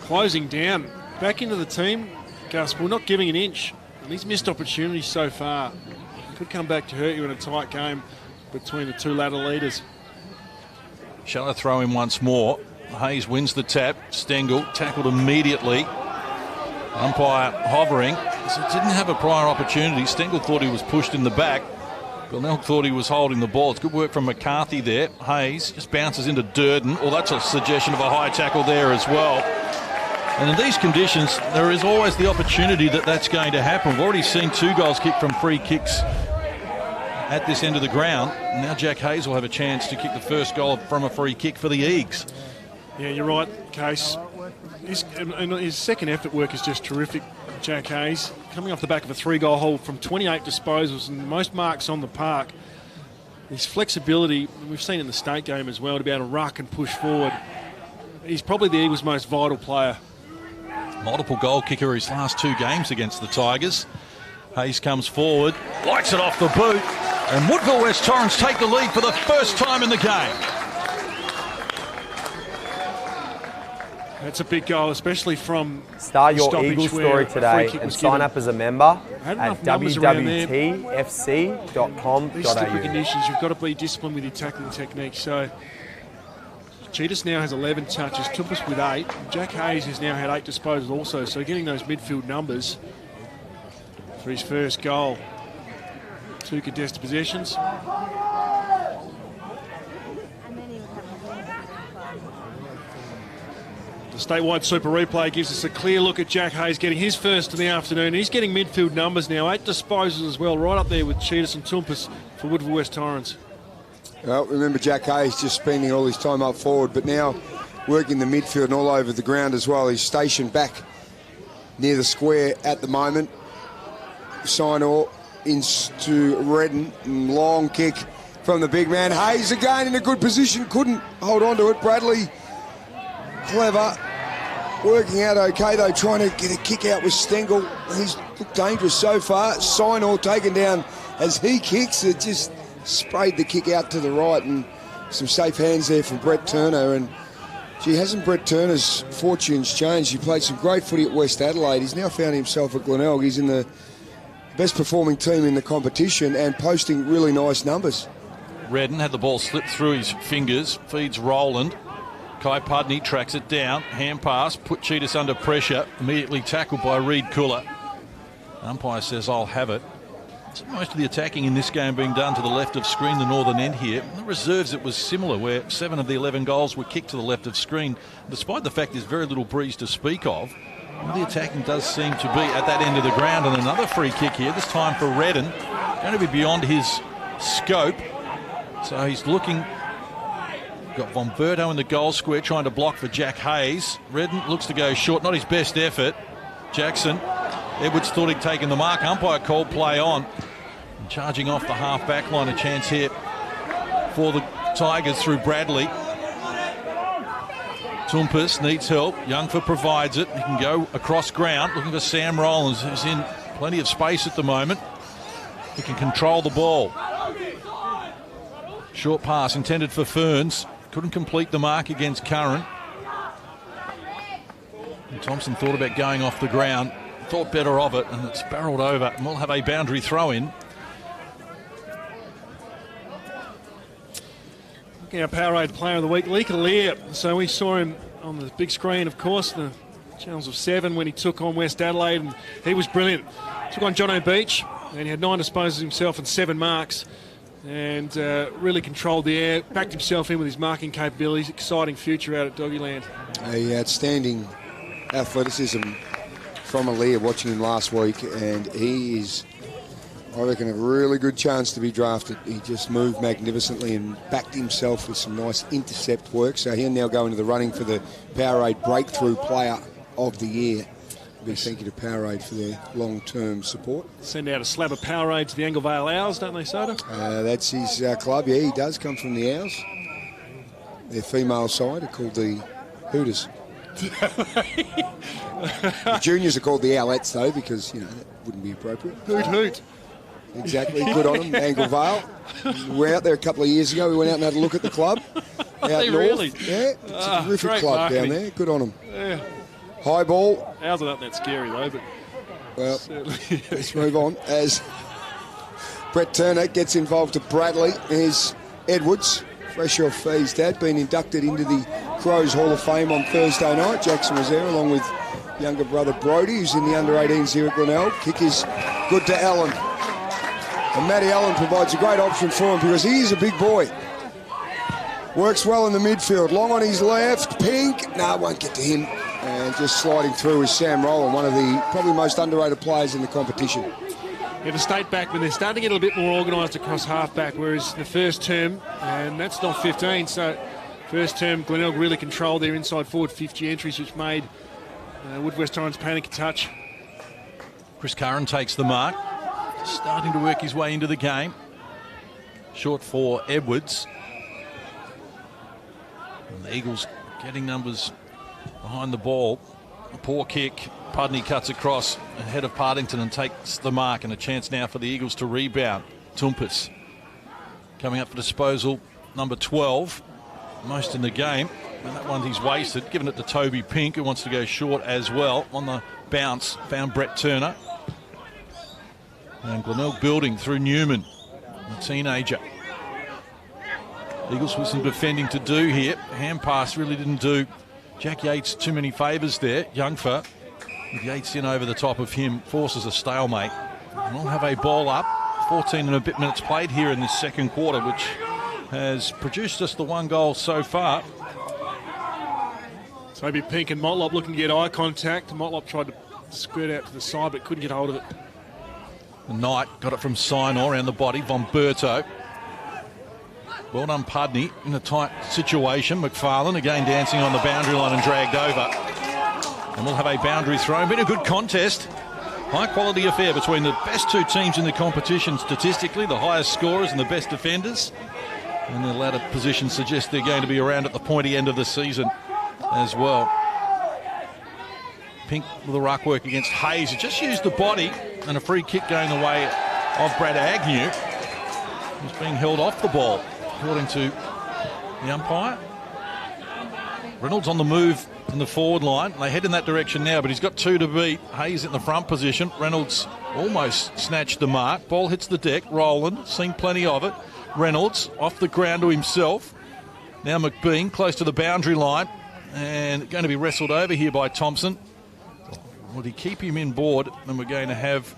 Closing down. Back into the team, Gus Poole, not giving an inch. And he's missed opportunities so far. Could come back to hurt you in a tight game between the two ladder leaders. Shallow throw in once more. Hayes wins the tap. Stengel tackled immediately. Umpire hovering. So didn't have a prior opportunity. Stengel thought he was pushed in the back. Glenelg thought he was holding the ball. It's good work from McCarthy there. Hayes just bounces into Durden. Oh, that's a suggestion of a high tackle there as well. And in these conditions, there is always the opportunity that that's going to happen. We've already seen 2 goals kicked from free kicks at this end of the ground. Now Jack Hayes will have a chance to kick the first goal from a free kick for the Eagles. Yeah, you're right, Case. His second effort work is just terrific, Jack Hayes. Coming off the back of a 3-goal haul from 28 disposals and most marks on the park. His flexibility, we've seen in the state game as well, to be able to ruck and push forward. He's probably the Eagles' most vital player. Multiple goal kicker his last 2 games against the Tigers. Hayes comes forward, likes it off the boot, and Woodville West Torrens take the lead for the first time in the game. That's a big goal, especially from Start your Eagles story today and sign up as a member at www.tfc.com.au. These slippery conditions, you've got to be disciplined with your tackling technique. So Cheetahs now has 11 touches, Tumpus with 8. Jack Hayes has now had 8 disposals also, so getting those midfield numbers for his first goal. 2 contested possessions. The statewide Super Replay gives us a clear look at Jack Hayes getting his first in the afternoon. He's getting midfield numbers now, 8 disposals as well, right up there with Cheetahs and Tumpus for Woodville West Torrens. Well, remember Jack Hayes just spending all his time up forward, but now working the midfield and all over the ground as well. He's stationed back near the square at the moment. Sinor into Redden. Long kick from the big man. Hayes again in a good position. Couldn't hold on to it. Bradley, clever. Working out okay, though, trying to get a kick out with Stengel. He's looked dangerous so far. Sinor taken down as he kicks. It just sprayed the kick out to the right, and some safe hands there from Brett Turner. And gee, hasn't Brett Turner's fortunes changed? He played some great footy at West Adelaide. He's now found himself at Glenelg. He's in the best performing team in the competition and posting really nice numbers. Redden had the ball slip through his fingers, feeds Roland. Kai Pudney tracks it down, hand pass, put Cheetahs under pressure, immediately tackled by Reed Cooler. Umpire says, I'll have it. So most of the attacking in this game being done to the left of screen, the northern end here. In the reserves, it was similar, where 7 of the 11 goals were kicked to the left of screen, despite the fact there's very little breeze to speak of. The attacking does seem to be at that end of the ground, and another free kick here, this time for Redden. Going to be beyond his scope. So he's looking. Got Von Berto in the goal square trying to block for Jack Hayes. Redden looks to go short, not his best effort. Jackson, Edwards thought he'd taken the mark. Umpire called play on. And charging off the half back line, a chance here for the Tigers through Bradley. Tumpus needs help. Youngford provides it. He can go across ground looking for Sam Rollins, who's in plenty of space at the moment. He can control the ball. Short pass intended for Ferns. Couldn't complete the mark against Curran. And Thompson thought about going off the ground. Thought better of it, and it's barreled over. And we'll have a boundary throw in. Our Powerade Player of the Week, Lee Lear. So we saw him on the big screen, of course, the Channels of 7 when he took on West Adelaide, and he was brilliant. Took on John O'Beach, and he had 9 disposals himself and 7 marks, and really controlled the air, backed himself in with his marking capabilities. Exciting future out at Doggyland. A outstanding athleticism from Lear, watching him last week, and he is, I reckon, a really good chance to be drafted. He just moved magnificently and backed himself with some nice intercept work. So he'll now go into the running for the Powerade Breakthrough Player of the Year. Big thank you to Powerade for their long-term support. Send out a slab of Powerade to the Anglevale Owls, don't they, Soda? That's his club. Yeah, he does come from the Owls. Their female side are called the Hooters. The juniors are called the Owlettes, though, because, you know, that wouldn't be appropriate. Hoot, hoot. Exactly, good on them, Anglevale. We were out there a couple of years ago. We went out and had a look at the club. Out north. Really? Yeah, it's a terrific club marketing down there. Good on them. Yeah. High ball. Ours are not that scary, though, but... Well, let's move on as Brett Turner gets involved to Bradley. Here's Edwards, fresh off his dad, being inducted into the Crows Hall of Fame on Thursday night. Jackson was there along with younger brother Brodie, who's in the under-18s here at Glenelg. Kick is good to Allen. And Matty Allen provides a great option for him because he is a big boy. Works well in the midfield. Long on his left. Pink. No, won't get to him. And just sliding through is Sam Rowland, one of the probably most underrated players in the competition. Yeah, the state backmen, they're starting to get a bit more organised across half-back, whereas the first term, and that's not 15, so first term Glenelg really controlled their inside forward 50 entries, which made Woodwest Torrens panic a touch. Chris Curran takes the mark. Starting to work his way into the game. Short for Edwards. And the Eagles getting numbers behind the ball. A poor kick. Pudney cuts across ahead of Partington and takes the mark, and a chance now for the Eagles to rebound. Tumpus coming up for disposal, number 12. Most in the game. And that one he's wasted. Giving it to Toby Pink, who wants to go short as well. On the bounce, found Brett Turner. And Glenelg building through Newman, the teenager. Eagles with some defending to do here. Hand pass really didn't do Jack Yates too many favours there. Youngfer, with Yates in over the top of him, forces a stalemate. And we'll have a ball up. 14 and a bit minutes played here in this second quarter, which has produced us the 1 goal so far. Toby Pink and Motlop looking to get eye contact. Motlop tried to squirt out to the side but couldn't get hold of it. Knight got it from Sinor around the body. Von Berto. Well done, Pudney, in a tight situation. McFarlane again dancing on the boundary line and dragged over. And we'll have a boundary throw. Been a good contest. High-quality affair between the best two teams in the competition statistically, the highest scorers and the best defenders. And the latter position suggests they're going to be around at the pointy end of the season as well. Pink with the ruck work against Hayes. He just used the body, and a free kick going the way of Brad Agnew, who's being held off the ball, according to the umpire. Reynolds on the move in the forward line. They head in that direction now, but he's got two to beat. Hayes in the front position. Reynolds almost snatched the mark. Ball hits the deck. Rowland, seen plenty of it. Reynolds off the ground to himself. Now McBean close to the boundary line, and going to be wrestled over here by Thompson. Would he keep him in board? And we're going to have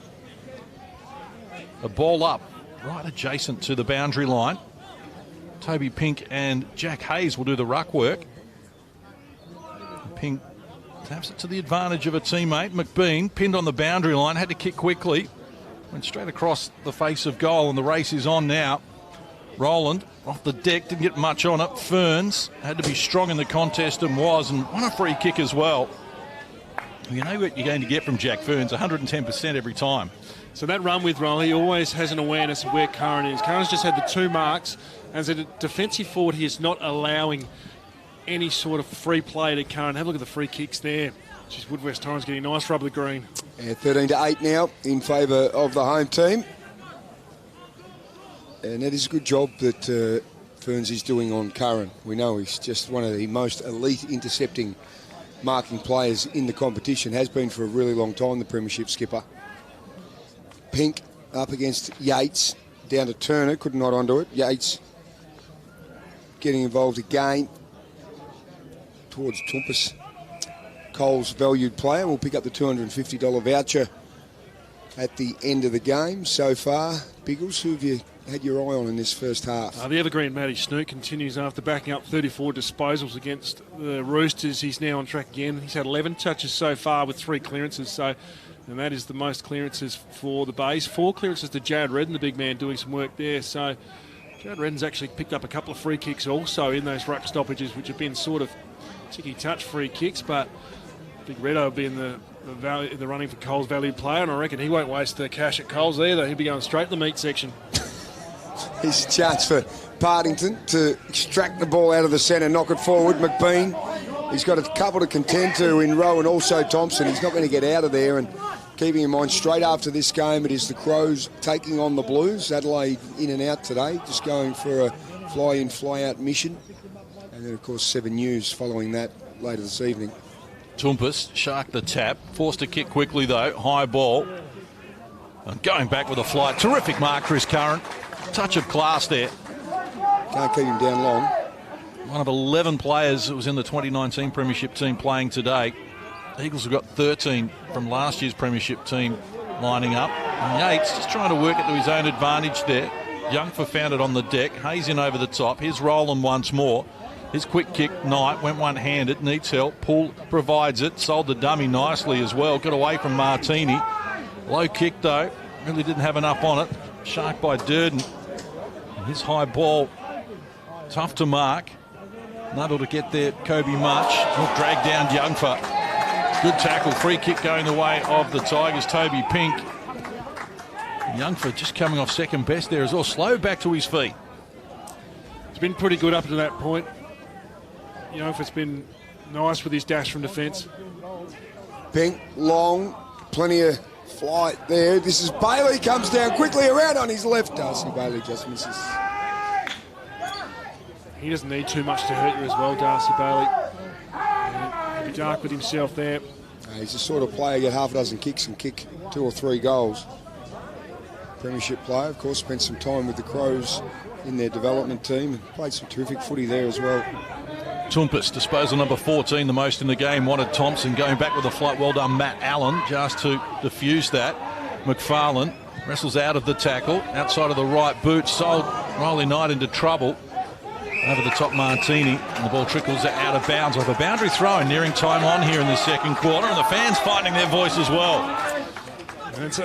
a ball up right adjacent to the boundary line. Toby Pink and Jack Hayes will do the ruck work. Pink taps it to the advantage of a teammate. McBean pinned on the boundary line, had to kick quickly. Went straight across the face of goal, and the race is on now. Rowland off the deck, didn't get much on it. Ferns had to be strong in the contest and was, and won a free kick as well. You know what you're going to get from Jack Ferns, 110% every time. So that run with Rowland, he always has an awareness of where Curran is. Curran's just had the 2 marks. As a defensive forward, he is not allowing any sort of free play to Curran. Have a look at the free kicks there. Jeez, Woodwest Torrens getting a nice rub of the green. Yeah, 13-8 now in favour of the home team. And that is a good job that Ferns is doing on Curran. We know he's just one of the most elite intercepting marking players in the competition. Has been for a really long time, the premiership skipper. Pink up against Yates. Down to Turner, couldn't not onto it. Yates getting involved again towards Tumpus. Cole's valued player will pick up the $250 voucher at the end of the game. So far, Biggles, who have you had your eye on in this first half? The evergreen Matty Snook continues after backing up 34 disposals against the Roosters. He's now on track again. He's had 11 touches so far with 3 clearances, and that is the most clearances for the base. 4 clearances to Jared Redden, the big man, doing some work there. So Jared Redden's actually picked up a couple of free kicks also in those ruck stoppages, which have been sort of ticky-touch free kicks, but Big Reddo will be in the running for Cole's valued player, and I reckon he won't waste the cash at Cole's either. He'll be going straight to the meat section. Here's a chance for Partington to extract the ball out of the centre, knock it forward. McBean, he's got a couple to contend to in Rowe and also Thompson. He's not going to get out of there, and keeping in mind straight after this game, it is the Crows taking on the Blues. Adelaide in and out today, just going for a fly-in, fly-out mission. And then, of course, 7 News following that later this evening. Tumpus sharked the tap, forced to kick quickly though, high ball. And going back with a flight, terrific mark, Chris Curran. Touch of class there. Can't keep him down long. One of 11 players that was in the 2019 Premiership team playing today. The Eagles have got 13 from last year's Premiership team lining up. And Yates just trying to work it to his own advantage there. Youngfer found it on the deck. Hayes in over the top. Here's Rowland once more. His quick kick, Knight, went one-handed, needs help. Poole provides it, sold the dummy nicely as well. Got away from Martini. Low kick, though. Really didn't have enough on it. Shark by Durden. And his high ball, tough to mark. Nuddle to get there, Kobe March. Will drag down Youngfer. Good tackle, free kick going the way of the Tigers, Toby Pink. Youngfer just coming off second best there as well. Slow back to his feet. It's been pretty good up to that point. Youngfer's been nice with his dash from defence. Pink, long, plenty of flight there. This is Bailey, comes down quickly around on his left. Darcy Bailey just misses. He doesn't need too much to hurt you as well, Darcy Bailey. He'll be dark with himself there. He's the sort of player, get half a dozen kicks and kick 2 or 3 goals. Premiership player, of course, spent some time with the Crows in their development team and played some terrific footy there as well. Tumpus, disposal number 14, the most in the game, wanted Thompson, going back with a flight. Well done, Matt Allen, just to diffuse that. McFarlane wrestles out of the tackle, outside of the right boot, sold Riley Knight into trouble. Over the top, Martini, and the ball trickles out of bounds off a boundary throw, and nearing time on here in the second quarter, and the fans finding their voice as well. And it's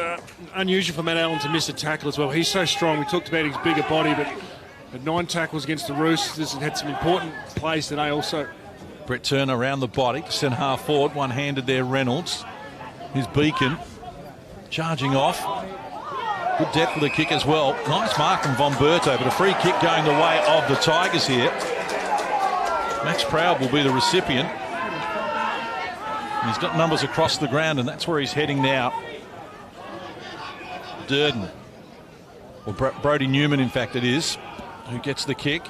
unusual for Matt Allen to miss a tackle as well. He's so strong. We talked about his bigger body, but 9 tackles against the Roosters and had some important plays today also. Brett Turner around the body, centre half forward, one-handed there, Reynolds. Here's Beacon. charging off. Good depth of the kick as well. Nice mark from Von Berto, but a free kick going the way of the Tigers here. Max Proud will be the recipient. He's got numbers across the ground, and that's where he's heading now. Durden, or Brody Newman, in fact, it is, who gets the kick.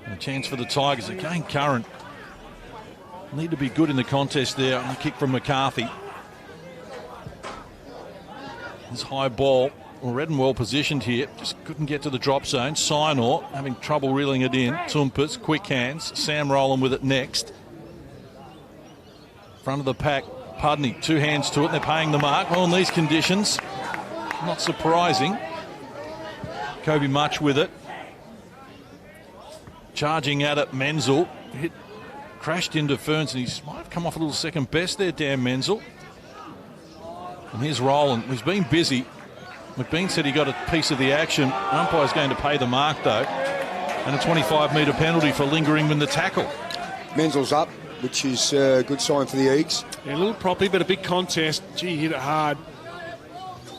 And a chance for the Tigers. Again, Curran need to be good in the contest there on the kick from McCarthy. This high ball, Redden well positioned here, just couldn't get to the drop zone. Sinor having trouble reeling it in. Tumpers, quick hands. Sam Rowland with it next. Front of the pack, Pudney, 2 hands to it, and they're paying the mark. Well, in these conditions, not surprising. Kobe Much with it. Charging at it, Menzel. Crashed into Ferns, and he might have come off a little second best there, Dan Menzel. And here's Rowland, who's been busy. McBean said he got a piece of the action. Umpire's going to pay the mark, though. And a 25-metre penalty for lingering in the tackle. Menzel's up, which is a good sign for the Eagles. Yeah, a little property, but a big contest. Gee, hit it hard.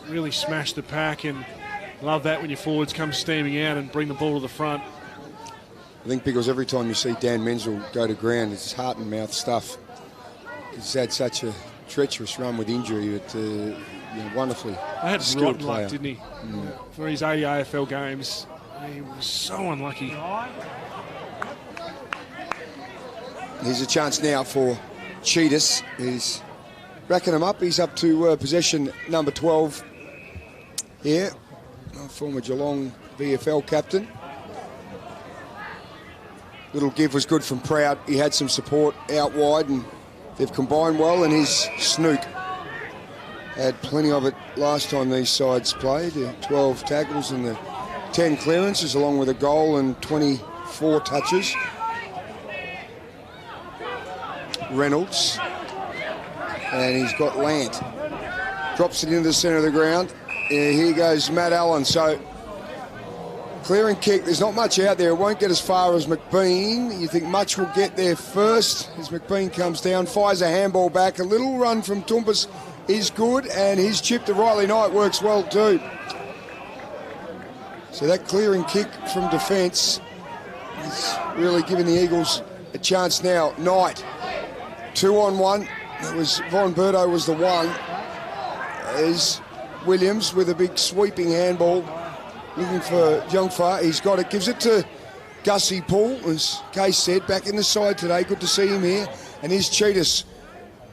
Really smashed the pack, and love that when your forwards come steaming out and bring the ball to the front. I think because every time you see Dan Menzel go to ground, it's heart and mouth stuff. He's had such a treacherous run with injury, but wonderfully they had skilled rotten player. luck, didn't he? For his 80 AFL games, he was so unlucky. Here's a chance now for Cheetahs. He's racking them up. He's up to possession number 12 here. Former Geelong VFL captain. Little give was good from Proud. He had some support out wide, and they've combined well, and his Snook had plenty of it last time these sides played. 12 tackles and the 10 clearances, along with a goal and 24 touches. Reynolds, and he's got Lant. Drops it into the centre of the ground. Here goes Matt Allen. So, clearing kick, there's not much out there. It won't get as far as McBean. You think Much will get there first as McBean comes down, fires a handball back. A little run from Tumpus is good, and his chip to Riley Knight works well too. So that clearing kick from defence is really giving the Eagles a chance now. Knight, 2-on-1. It was Von Berto was the one. There's Williams with a big sweeping handball. Looking for Jungfa. He's got it. Gives it to Gussie Poole, as Case said, back in the side today. Good to see him here. And his Cheetahs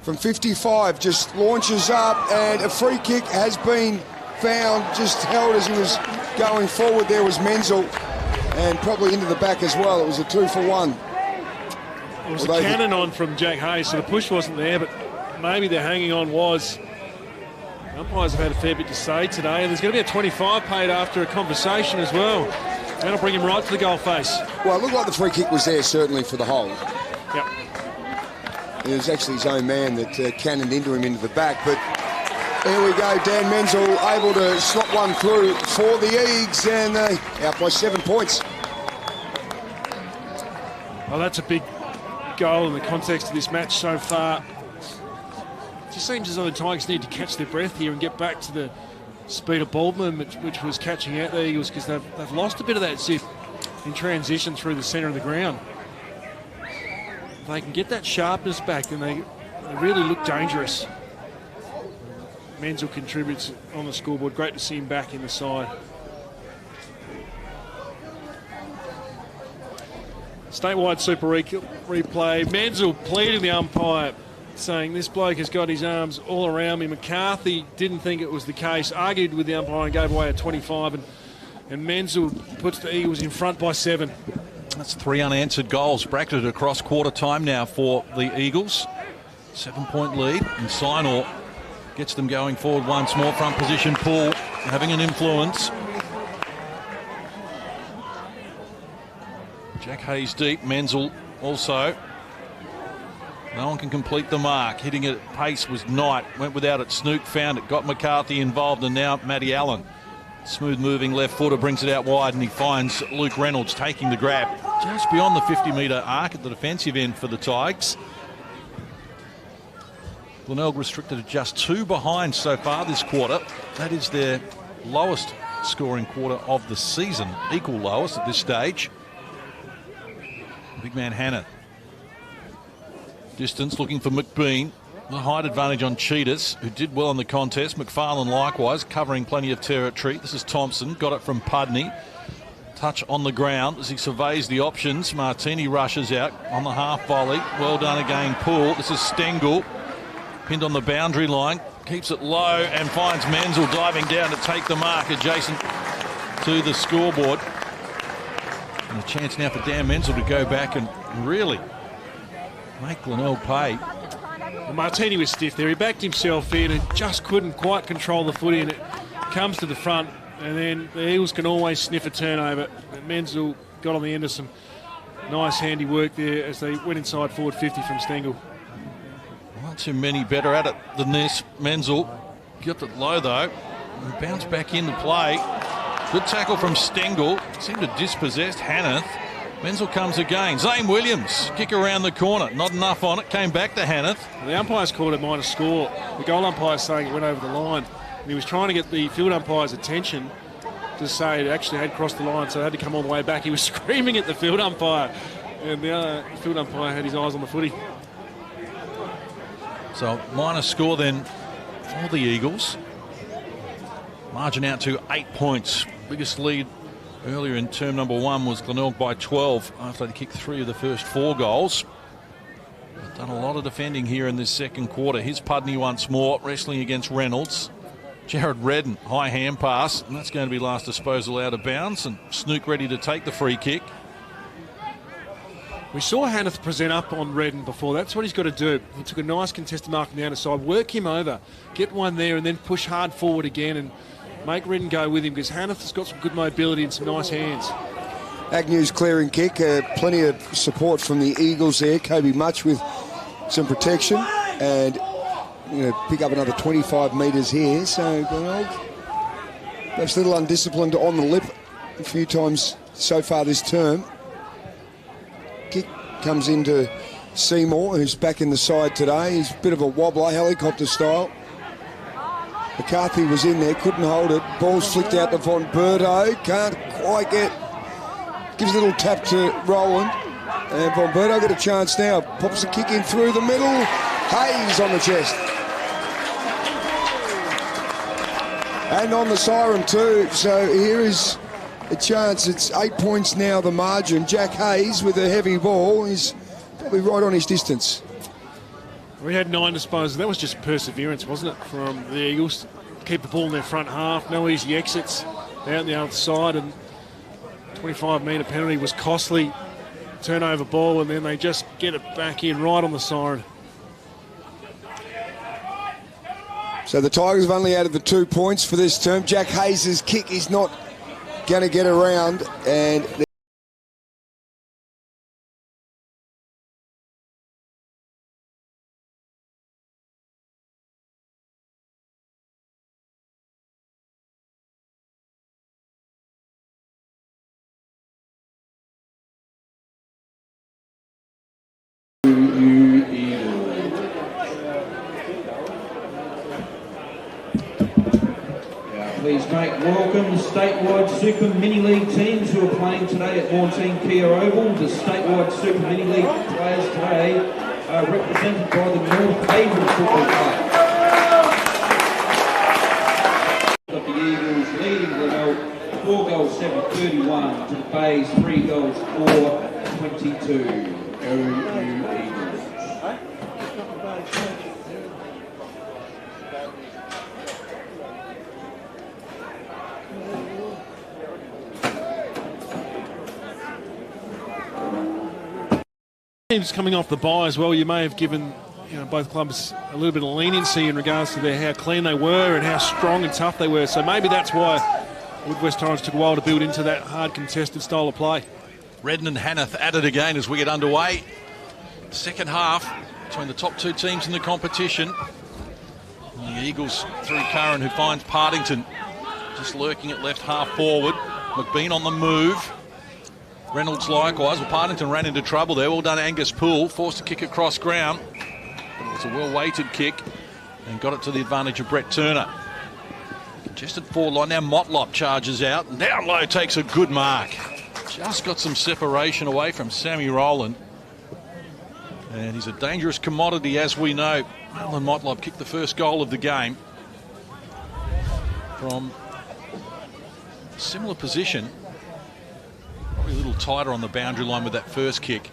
from 55 just launches up, and a free kick has been found, just held as he was going forward. There was Menzel, and probably into the back as well. It was a 2-for-1. It was a cannon on from Jack Hayes, so the push wasn't there, but maybe the hanging on was. Umpires have had a fair bit to say today, and there's going to be a 25 paid after a conversation as well. That'll bring him right to the goal face. Well, it looked like the free kick was there, certainly, for the hold. Yep. It was actually his own man that cannoned into him into the back, but here we go. Dan Menzel able to slot one through for the Eagles, and they out by 7 points. Well, that's a big goal in the context of this match so far. It just seems as though the Tigers need to catch their breath here and get back to the speed of ball movement, which was catching out the Eagles, because they've lost a bit of that zip in transition through the centre of the ground. If they can get that sharpness back, then they really look dangerous. Menzel contributes on the scoreboard. Great to see him back in the side. Statewide Super replay. Menzel pleading the umpire, saying this bloke has got his arms all around me. McCarthy didn't think it was the case, argued with the umpire and gave away a 25, and Menzel puts the Eagles in front by 7. That's 3 unanswered goals, bracketed across quarter time now for the Eagles. 7-point lead, and Sinor gets them going forward once more. Front position, Poole having an influence. Jack Hayes deep, Menzel also. No one can complete the mark. Hitting it at pace was Knight. Went without it. Snook found it. Got McCarthy involved, and now Matty Allen. Smooth moving left footer brings it out wide, and he finds Luke Reynolds taking the grab just beyond the 50-metre arc at the defensive end for the Tigers. Glenelg restricted to just 2 behind so far this quarter. That is their lowest scoring quarter of the season, equal lowest at this stage. Big man Hannah. Distance looking for McBean. The height advantage on Cheetahs, who did well in the contest. McFarlane likewise, covering plenty of territory. This is Thompson, got it from Pudney. Touch on the ground as he surveys the options. Martini rushes out on the half volley. Well done again, Poole. This is Stengel, pinned on the boundary line. Keeps it low and finds Menzel diving down to take the mark adjacent to the scoreboard. And a chance now for Dan Menzel to go back and really make Glenelg pay. Well, Martini was stiff there. He backed himself in and just couldn't quite control the footy, and it comes to the front, and then the Eagles can always sniff a turnover. And Menzel got on the end of some nice handy work there as they went inside forward 50 from Stengel. Not too many better at it than this. Menzel got it low though and bounced back into play. Good tackle from Stengel. Seemed to dispossess Hanneth. Menzel comes again. Zane Williams, kick around the corner. Not enough on it. Came back to Hanneth. Well, the umpire's called it minor score. The goal umpire's saying it went over the line. And he was trying to get the field umpire's attention to say it actually had crossed the line, so it had to come all the way back. He was screaming at the field umpire, and the other field umpire had his eyes on the footy. So minor score then for the Eagles. Margin out to 8 points. Biggest lead earlier in term number 1 was Glenelg by 12 after they kicked 3 of the first 4 goals. They've done a lot of defending here in this second quarter. Here's Pudney once more, wrestling against Reynolds. Jared Redden, high hand pass, and that's going to be last disposal out of bounds, and Snook ready to take the free kick. We saw Hanneth present up on Redden before. That's what he's got to do. He took a nice contested mark on the outside, work him over, get one there, and then push hard forward again and make Redden go with him, because Hanneth has got some good mobility and some nice hands. Agnew's clearing kick, plenty of support from the Eagles there. Kobe Much with some protection, and pick up another 25 metres here. So Glenelg perhaps a little undisciplined on the lip a few times so far this term. Kick comes into Seymour, who's back in the side today. He's a bit of a wobbler, helicopter style. McCarthy was in there, couldn't hold it. Ball's flicked out to Von Berto. Can't quite get... Gives a little tap to Rowland. And Von Berto got a chance now. Pops the kick in through the middle. Hayes on the chest. And on the siren too. So here is a chance. It's 8 points now, the margin. Jack Hayes with a heavy ball. He's probably right on his distance. We had 9 disposals. That was just perseverance, wasn't it, from the Eagles? Keep the ball in their front half. No easy exits out the other side. And 25-metre penalty was costly. Turnover ball, and then they just get it back in right on the siren. So the Tigers have only added the 2 points for this term. Jack Hayes' kick is not going to get around, and Please make welcome the statewide Super Mini League teams who are playing today at Mortein Kia Oval. The statewide Super Mini League players today are represented by the North Haven Football Club. Of the Eagles leading Glenelg 4 goals 7-31 to the Bays 3 goals 4-22. Teams coming off the bye as well, you may have given both clubs a little bit of leniency in regards to how clean they were and how strong and tough they were. So maybe that's why Woodwest Torrens took a while to build into that hard contested style of play. Redden and Hanneth at it again as we get underway. Second half between the top 2 teams in the competition. And the Eagles through Curran, who finds Partington just lurking at left half forward. McBean on the move. Reynolds likewise. Well, Partington ran into trouble there. Well done, Angus Poole. Forced to kick across ground. But it was a well-weighted kick. and got it to the advantage of Brett Turner. Congested forward line. Now Motlop charges out. And down low takes a good mark. Just got some separation away from Sammy Rowland. And he's a dangerous commodity, as we know. Alan Motlop kicked the first goal of the game from a similar position. Probably a little tighter on the boundary line with that first kick.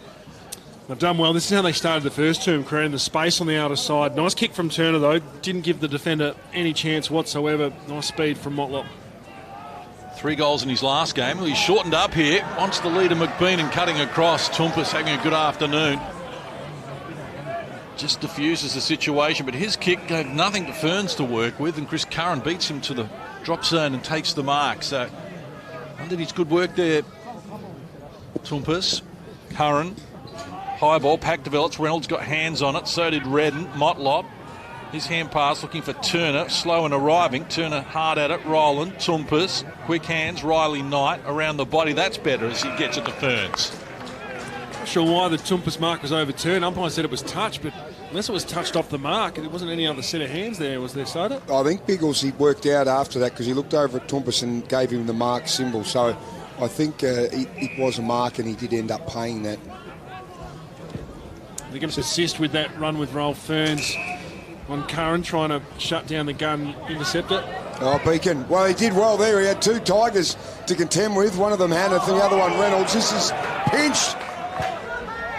They've done well. This is how they started the first term, creating the space on the outer side. Nice kick from Turner, though. Didn't give the defender any chance whatsoever. Nice speed from Motlop. 3 goals in his last game. He's shortened up here. Wants the leader McBean and cutting across. Toompas having a good afternoon. Just diffuses the situation, but his kick gave nothing to Ferns to work with, and Chris Curran beats him to the drop zone and takes the mark. So, under his good work there, Toompas, Curran. High ball, pack develops, Reynolds got hands on it, so did Redden. Motlop, his hand pass looking for Turner, slow and arriving. Turner hard at it, Rowland, Toompas, quick hands, Riley Knight around the body. That's better as he gets it to Ferns. Not sure why the Toompas mark was overturned. Umpire said it was touched, but unless it was touched off the mark, there wasn't any other set of hands there, was there, Soda? I think Biggles, he worked out after that because he looked over at Toompas and gave him the mark symbol. So I think it was a mark and he did end up paying that. They're going to persist with that run with Rolf Ferns on Curran, trying to shut down the gun interceptor. Oh, Beacon. Well, he did well there. He had 2 Tigers to contend with. One of them Hanneth and the other one Reynolds. This is pinched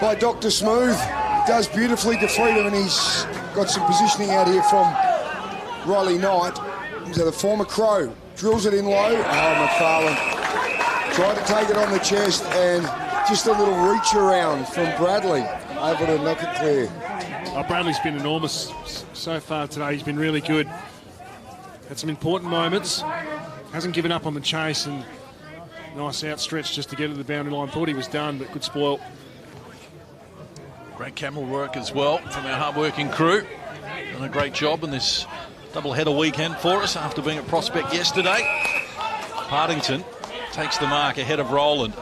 by Dr. Smooth. He does beautifully to freedom, and he's got some positioning out here from Riley Knight. He's the former Crow. Drills it in low. Oh, McFarlane tried to take it on the chest, and just a little reach around from Bradley. Able to knock it clear. Oh, Bradley's been enormous so far today. He's been really good. Had some important moments. Hasn't given up on the chase, and nice outstretch just to get to the boundary line. Thought he was done, but good spoil. Great camera work as well from our hard-working crew. Done a great job in this double-header weekend for us after being at Prospect yesterday. Partington takes the mark ahead of Rowland.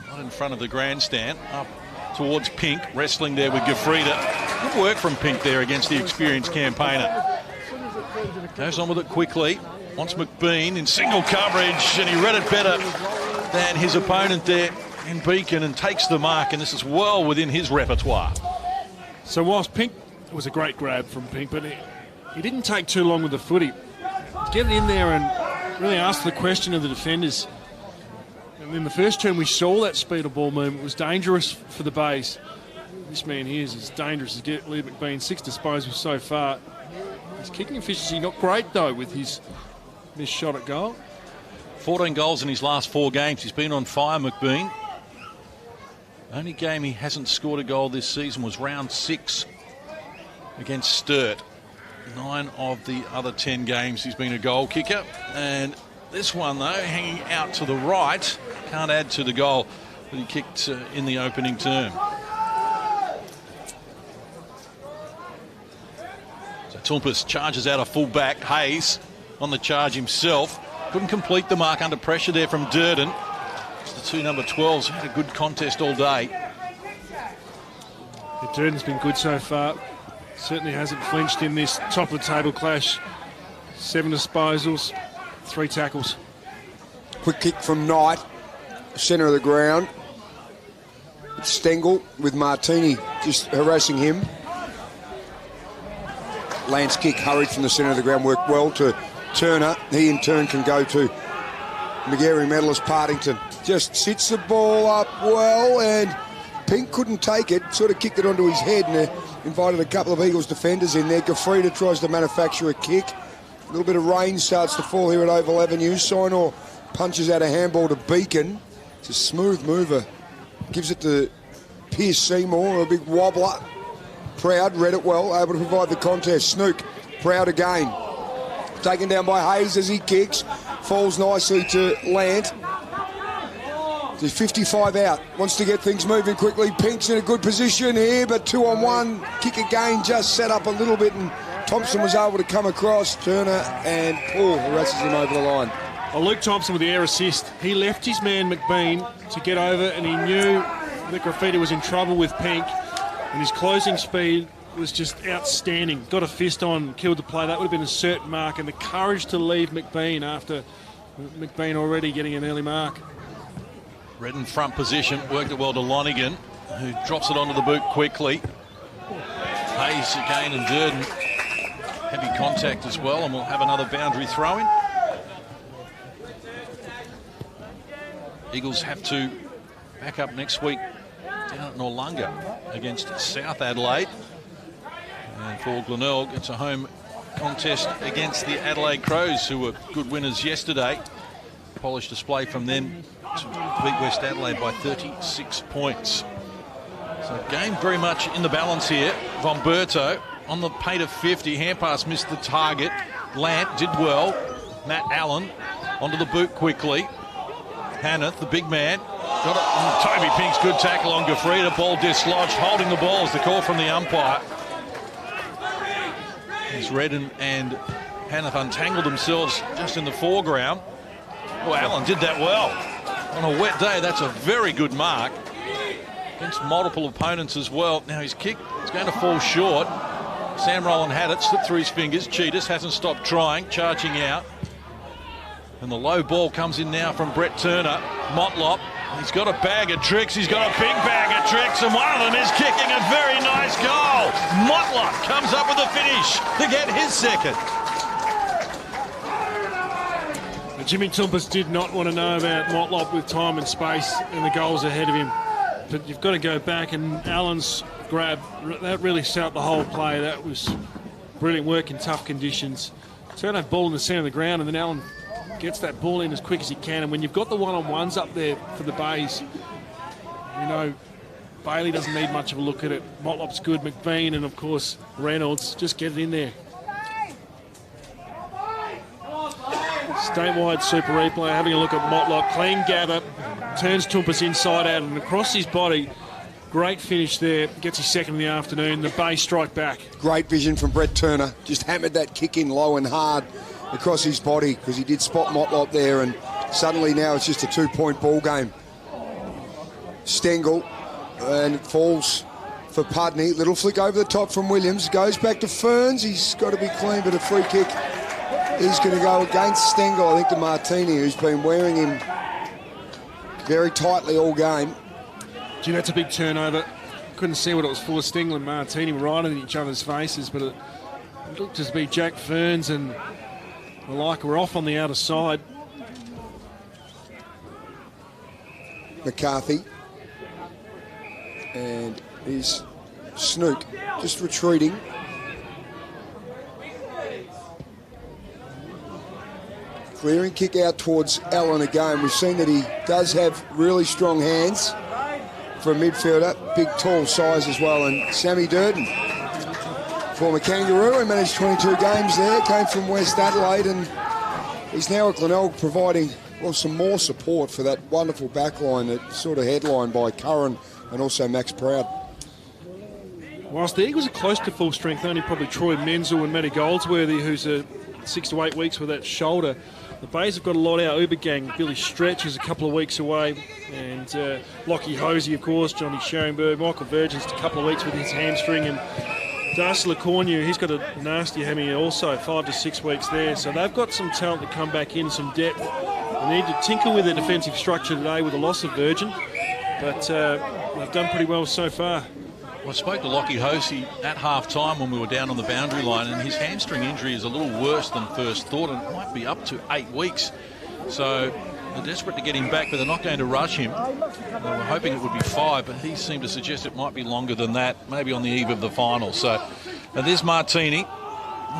Not in front of the grandstand. Up towards Pink, wrestling there with Gafrida. Good work from Pink there against the experienced campaigner. Goes on with it quickly. Wants McBean in single coverage, and he read it better than his opponent there in Beacon and takes the mark, and this is well within his repertoire. So whilst Pink, it was a great grab from Pink, but he didn't take too long with the footy. Get in there and really ask the question of the defenders. And in the first term, we saw that speed of ball movement was dangerous for the base. This man here is as dangerous as get. Lee McBean, 6 disposals so far. His kicking efficiency not great, though, with his missed shot at goal. 14 goals in his last 4 games. He's been on fire, McBean. Only game he hasn't scored a goal this season was round 6 against Sturt. 9 of the other 10 games he's been a goal kicker. And this one, though, hanging out to the right, can't add to the goal that he kicked in the opening term. So Toompas charges out a full back. Hayes on the charge himself. Couldn't complete the mark under pressure there from Durden. The 2 number 12s had a good contest all day. Yeah, Durden's been good so far. Certainly hasn't flinched in this top of the table clash. 7 disposals, 3 tackles. Quick kick from Knight, centre of the ground. It's Stengel with Martini just harassing him. Lance kick hurried from the centre of the ground, worked well to Turner. He in turn can go to Magarey medalist Partington. Just sits the ball up well, and Pink couldn't take it, sort of kicked it onto his head, and invited a couple of Eagles defenders in there. Gafrida tries to manufacture a kick. A little bit of rain starts to fall here at Oval Avenue. Signor punches out a handball to Beacon. It's a smooth mover. Gives it to Pierce Seymour, a big wobbler. Proud, read it well, able to provide the contest. Snook, Proud again. Taken down by Hayes as he kicks. Falls nicely to Lant. He's 55 out. Wants to get things moving quickly. Pink's in a good position here, but 2-on-1. Kick again, just set up a little bit, and Thompson was able to come across. Turner and Paul harasses him over the line. Oh, Luke Thompson with the air assist. He left his man McBean to get over, and he knew that Graffiti was in trouble with Pink, and his closing speed was just outstanding. Got a fist on, killed the play. That would have been a certain mark, and the courage to leave McBean after McBean already getting an early mark. Redden front position, worked it well to Lonigan, who drops it onto the boot quickly. Hayes again and Durden. Heavy contact as well, and we'll have another boundary throw-in. Eagles have to back up next week down at Noarlunga against South Adelaide. And for Glenelg, it's a home contest against the Adelaide Crows, who were good winners yesterday. Polished display from them to beat West Adelaide by 36 points. So game very much in the balance here. Von Berto on the paint of 50. Hand pass missed the target. Lant did well. Matt Allen onto the boot quickly. Hanneth, the big man, got it. Toby Pink's good tackle on Gafrida. Ball dislodged. Holding the ball is the call from the umpire. As Redden and Hanneth untangled themselves just in the foreground. Well, Allen did that well. On a wet day, that's a very good mark. Against multiple opponents as well. Now his kick is going to fall short. Sam Rowland had it, slipped through his fingers. Cheetahs hasn't stopped trying, charging out. And the low ball comes in now from Brett Turner. Motlop, he's got a bag of tricks. He's got a big bag of tricks, and one of them is kicking a very nice goal. Motlop comes up with a finish to get his second. Jimmy Toumpas did not want to know about Motlop with time and space and the goals ahead of him. But you've got to go back, and Allen's grab, that really set up the whole play. That was brilliant work in tough conditions. So they have ball in the centre of the ground, and then Allen gets that ball in as quick as he can. And when you've got the one-on-ones up there for the Bays, you know, Bailey doesn't need much of a look at it. Motlop's good, McBean, and of course Reynolds. Just get it in there. Statewide Super Replay, having a look at Motlop. Clean gather, turns Toumpas inside out and across his body. Great finish there, gets his second in the afternoon. The Bay strike back. Great vision from Brett Turner. Just hammered that kick in low and hard across his body, because he did spot Motlop there, and suddenly now it's just a 2-point ball game. Stengel, and it falls for Pudney. Little flick over the top from Williams. Goes back to Ferns. He's got to be clean, but a free kick is going to go against Stengel. I think to Martini, who's been wearing him very tightly all game. Gee, that's a big turnover. Couldn't see what it was for. Stengel and Martini were right in each other's faces, but it looked to be Jack Ferns and the like were off on the outer side. McCarthy and his Snook just retreating. Clearing kick out towards Allen again. We've seen that he does have really strong hands for a midfielder. Big, tall size as well. And Sammy Durden, former Kangaroo, he managed 22 games there, came from West Adelaide, and he's now at Glenelg providing, well, some more support for that wonderful backline that's sort of headlined by Curran and also Max Proud. Whilst the Eagles are close to full strength, only probably Troy Menzel and Matty Goldsworthy, who's 6 to 8 weeks with that shoulder. The Bays have got a lot out. Uber Gang, Billy Stretch is a couple of weeks away, and Lockie Hosey, of course, Johnny Schoenberg, Michael Virgin's a couple of weeks with his hamstring, and Darcy Lacornu, he's got a nasty hammy also, 5 to 6 weeks there. So they've got some talent to come back in, some depth. They need to tinker with their defensive structure today with the loss of Virgin, but they've done pretty well so far. Well, I spoke to Lockie Hosey at half-time when we were down on the boundary line, and his hamstring injury is a little worse than first thought, and it might be up to 8 weeks. So they're desperate to get him back, but they're not going to rush him. They were hoping it would be 5, but he seemed to suggest it might be longer than that, maybe on the eve of the final. So there's Martini.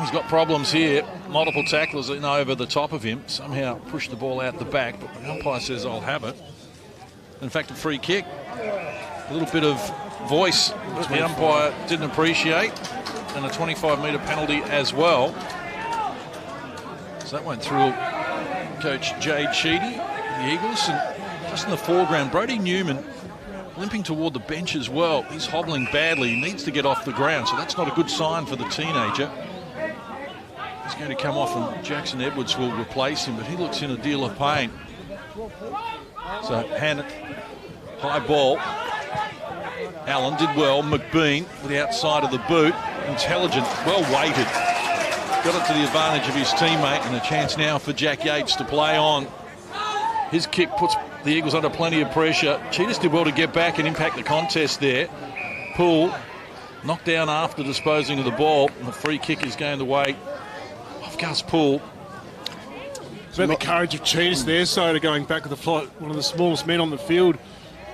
He's got problems here. Multiple tacklers in over the top of him. Somehow pushed the ball out the back, but the umpire says, I'll have it. In fact, a free kick. A little bit of voice that the umpire didn't appreciate, and a 25-metre penalty as well. So that went through Coach Jade Sheedy, the Eagles, and just in the foreground, Brody Newman limping toward the bench as well. He's hobbling badly. He needs to get off the ground, so that's not a good sign for the teenager. He's going to come off, and Jackson Edwards will replace him, but he looks in a deal of pain. So Hannett, high ball. Allen did well. McBean with the outside of the boot. intelligent, well weighted. Got it to the advantage of his teammate, and a chance now for Jack Yates to play on. His kick puts the Eagles under plenty of pressure. Cheetahs did well to get back and impact the contest there. Poole knocked down after disposing of the ball, and the free kick is going the way of Gus Poole. It's about the courage of Cheetahs there, so going back with the flight, one of the smallest men on the field.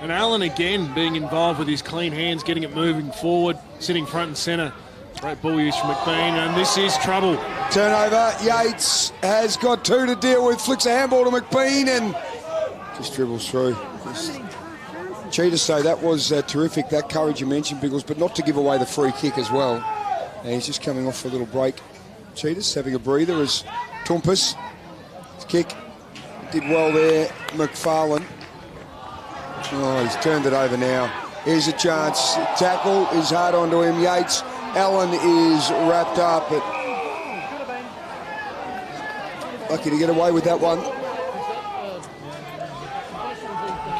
And Allen again being involved with his clean hands, getting it moving forward, sitting front and centre. Great ball use from McBean, and this is trouble. Turnover. Yates has got 2 to deal with. Flicks a handball to McBean and just dribbles through. Cheetahs say that was terrific, that courage you mentioned, Biggles, but not to give away the free kick as well. And he's just coming off for a little break. Cheetahs having a breather as Tumpus. His kick did well there. McFarlane. Oh, he's turned it over now. Here's a chance. Tackle is hard onto him. Yates. Allen is wrapped up, but lucky to get away with that one.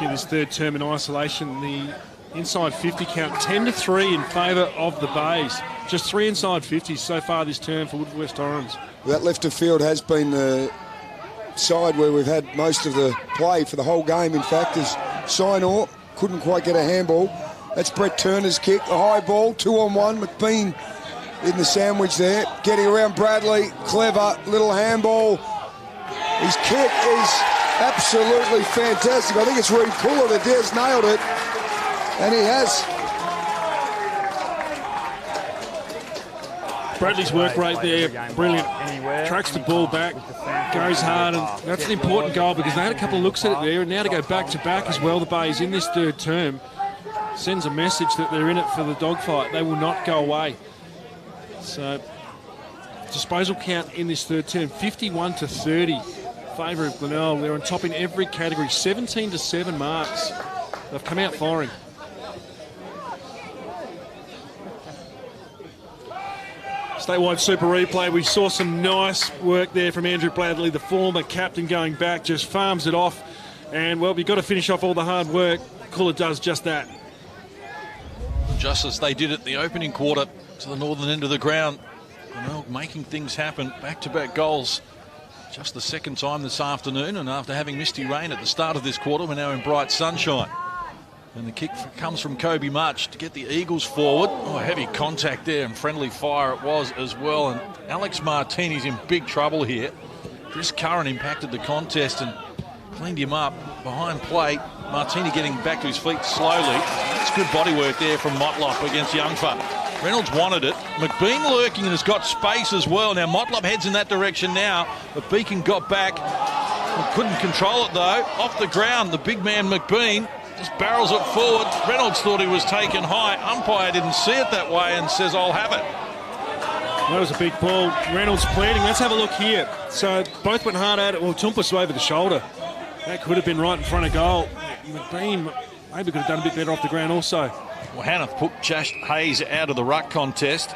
In his third term in isolation, the inside 50 count 10-3 in favour of the Bays. Just 3 inside 50s so far this term for Woodville Torrens. That left of field has been the side where we've had most of the play for the whole game. In fact, as Sinor couldn't quite get a handball. That's Brett Turner's kick, a high ball, 2-on-1. McBean in the sandwich there, getting around Bradley. Clever little handball. His kick is absolutely fantastic. I think it's Reed Puller that has nailed it, and he has. Bradley's work rate there, brilliant. Tracks the ball back, goes hard, and that's an important goal because they had a couple of looks at it there, and now to go back-to-back as well, the Bays in this third term, sends a message that they're in it for the dogfight. They will not go away. So, disposal count in this third term, 51-30. Favour of Glenelg. They're on top in every category. 17-7 marks. They've come out firing. Statewide Super Replay. We saw some nice work there from Andrew Bradley, the former captain, going back, just farms it off. And, well, you've got to finish off all the hard work. Cooler does just that. Just as they did at the opening quarter to the northern end of the ground. Glenelg making things happen. Back-to-back goals. Just the second time this afternoon, and after having misty rain at the start of this quarter, we're now in bright sunshine. And the kick comes from Kobe Much to get the Eagles forward. Oh, heavy contact there and friendly fire it was as well. And Alex Martini's in big trouble here. Chris Curran impacted the contest and cleaned him up behind plate. Martini getting back to his feet slowly. It's good body work there from Motlop against Youngfer. Reynolds wanted it. McBean lurking and has got space as well. Now Motlop heads in that direction now, but Beacon got back. Couldn't control it though. Off the ground, the big man McBean just barrels it forward. Reynolds thought he was taken high. Umpire didn't see it that way and says, I'll have it. That was a big ball. Reynolds planting. Let's have a look here. So both went hard at it. Well, Tumpus over the shoulder. That could have been right in front of goal. McBean maybe could have done a bit better off the ground also. Well, Hannah put Josh Hayes out of the ruck contest,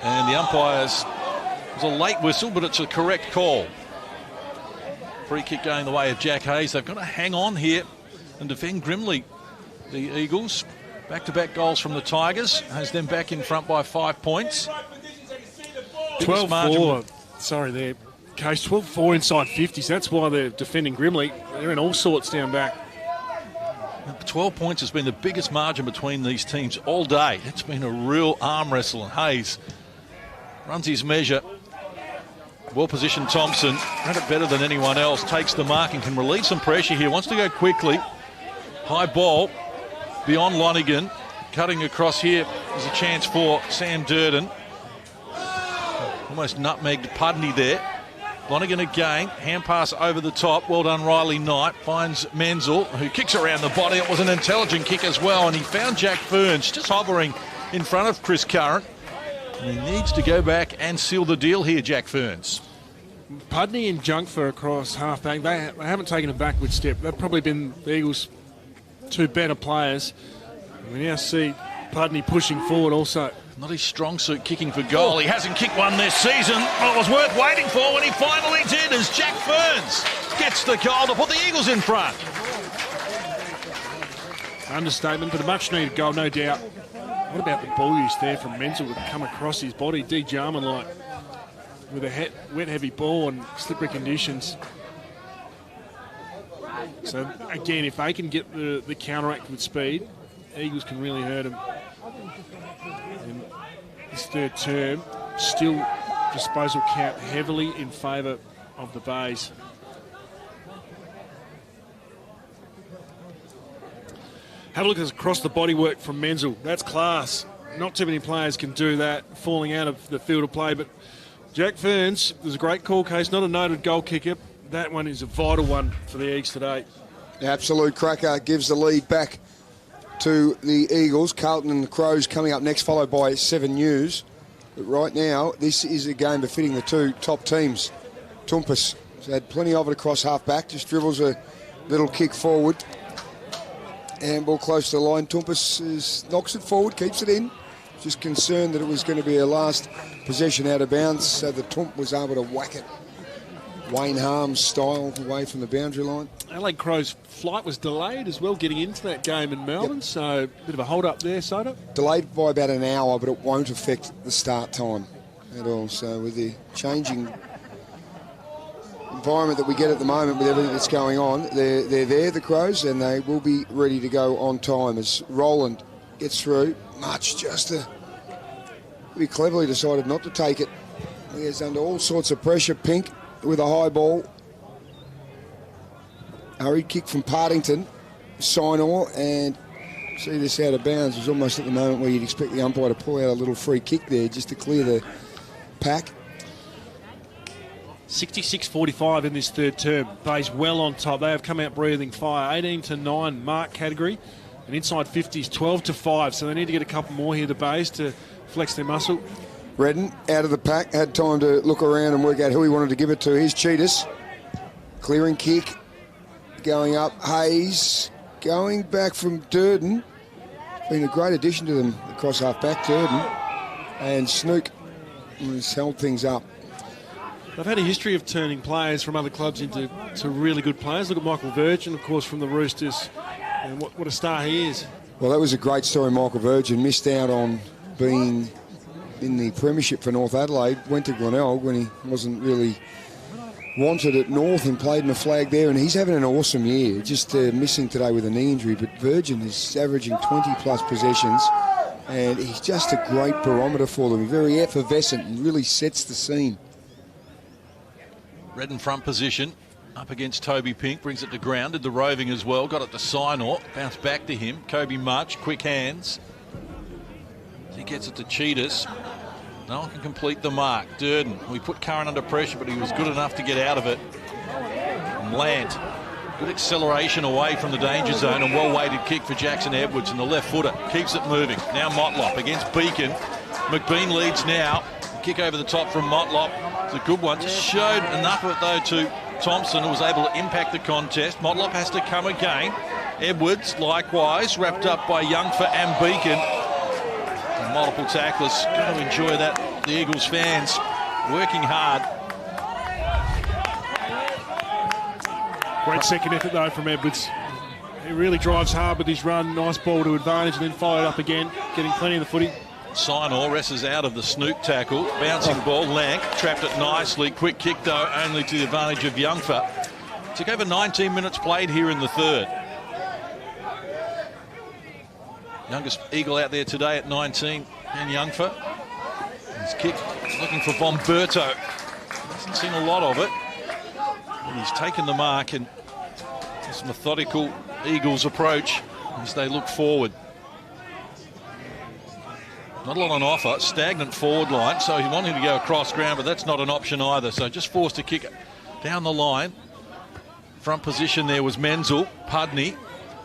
and the umpires, it was a late whistle, but it's a correct call. Free kick going the way of Jack Hayes. They've got to hang on here and defend grimly. The Eagles, back-to-back goals from the Tigers, has them back in front by 5 points. 12-4, sorry there, Case, 12-4 inside 50s. That's why they're defending grimly. They're in all sorts down back. 12 points has been the biggest margin between these teams all day. It's been a real arm wrestle, and Hayes runs his measure. Well-positioned Thompson, ran it better than anyone else, takes the mark and can relieve some pressure here. Wants to go quickly. High ball beyond Lonigan. Cutting across here is a chance for Sam Durden. Almost nutmegged Pudney there. Lonigan again, hand pass over the top. Well done, Riley Knight. Finds Menzel, who kicks around the body. It was an intelligent kick as well, and he found Jack Ferns just hovering in front of Chris Curran. And he needs to go back and seal the deal here, Jack Ferns. Pudney and Junkfer across half-back. They haven't taken a backward step. They've probably been the Eagles' two better players. We now see Pudney pushing forward also. Not his strong suit kicking for goal. He hasn't kicked one this season. Well, it was worth waiting for when he finally did, as Jack Ferns gets the goal to put the Eagles in front. Understatement, but a much-needed goal, no doubt. What about the ball use there from Menzel to come across his body? D. Jarman like with a wet, heavy ball and slippery conditions. So, again, if they can get the counteract with speed, Eagles can really hurt them. And this third term, still disposal count heavily in favour of the Bays. Have a look at across the body work from Menzel. That's class. Not too many players can do that, falling out of the field of play. But Jack Ferns, there's a great call case, not a noted goal kicker. That one is a vital one for the Eagles today. Absolute cracker, gives the lead back to the Eagles. Carlton and the Crows coming up next, followed by 7 News. But right now, this is a game befitting the two top teams. Tompus has had plenty of it across half-back, just dribbles a little kick forward. Handball close to the line. Tompus knocks it forward, keeps it in. Just concerned that it was going to be a last possession out of bounds, so the Tomp was able to whack it Wayne Harms style away from the boundary line. Adelaide Crows' flight was delayed as well, getting into that game in Melbourne, so a bit of a hold-up there, Soda. Delayed by about an hour, but it won't affect the start time at all. So with the changing environment that we get at the moment with everything that's going on, they're there, the Crows, and they will be ready to go on time as Roland gets through. Much just to be cleverly decided not to take it. He is under all sorts of pressure. Pink with a high ball. Hurried kick from Partington. Sinor, and see this out of bounds. It was almost at the moment where you'd expect the umpire to pull out a little free kick there just to clear the pack. 66-45 in this third term. Bay's well on top. They have come out breathing fire. 18-9 mark category. And inside 50s, 12-5. So they need to get a couple more here, the Bays, to flex their muscle. Redden out of the pack, had time to look around and work out who he wanted to give it to. Here's Cheetahs. Clearing kick. Going up. Hayes going back from Durden. Been a great addition to them across half-back, Durden. And Snook has held things up. They've had a history of turning players from other clubs into really good players. Look at Michael Virgin, of course, from the Roosters. And what a star he is. Well, that was a great story. Michael Virgin missed out on being in the premiership for North Adelaide. Went to Glenelg when he wasn't really wanted at North and played in the flag there. And he's having an awesome year. Just missing today with a knee injury. But Virgin is averaging 20-plus possessions. And he's just a great barometer for them. Very effervescent and really sets the scene. Redden front position. Up against Toby Pink, brings it to ground, did the roving as well, got it to Sinor, bounced back to him. Kobe March, quick hands. He gets it to Cheetahs. No one can complete the mark. Durden, we put Curran under pressure, but he was good enough to get out of it. And Lant, good acceleration away from the danger zone, and well-weighted kick for Jackson Edwards, and the left footer keeps it moving. Now Motlop against Beacon. McBean leads now. Kick over the top from Motlop. It's a good one. Just showed enough of it, though, to Thompson, who was able to impact the contest. Motlop has to come again. Edwards, likewise, wrapped up by Youngfer and Beacon. And multiple tacklers. Got to enjoy that, the Eagles fans working hard. Great second effort, though, from Edwards. He really drives hard with his run. Nice ball to advantage and then followed up again, getting plenty of the footy. Sinor wrestles out of the Snook tackle. Bouncing ball, Lank trapped it nicely. Quick kick, though, only to the advantage of Youngfer. Took over 19 minutes played here in the third. Youngest Eagle out there today at 19, and Youngfer. His kick is looking for Bomberto. Hasn't seen a lot of it. But he's taken the mark, and this methodical Eagles approach as they look forward. Not a lot on offer, stagnant forward line, so he wanted to go across ground, but that's not an option either. So just forced to kick it down the line. Front position there was Menzel. Pudney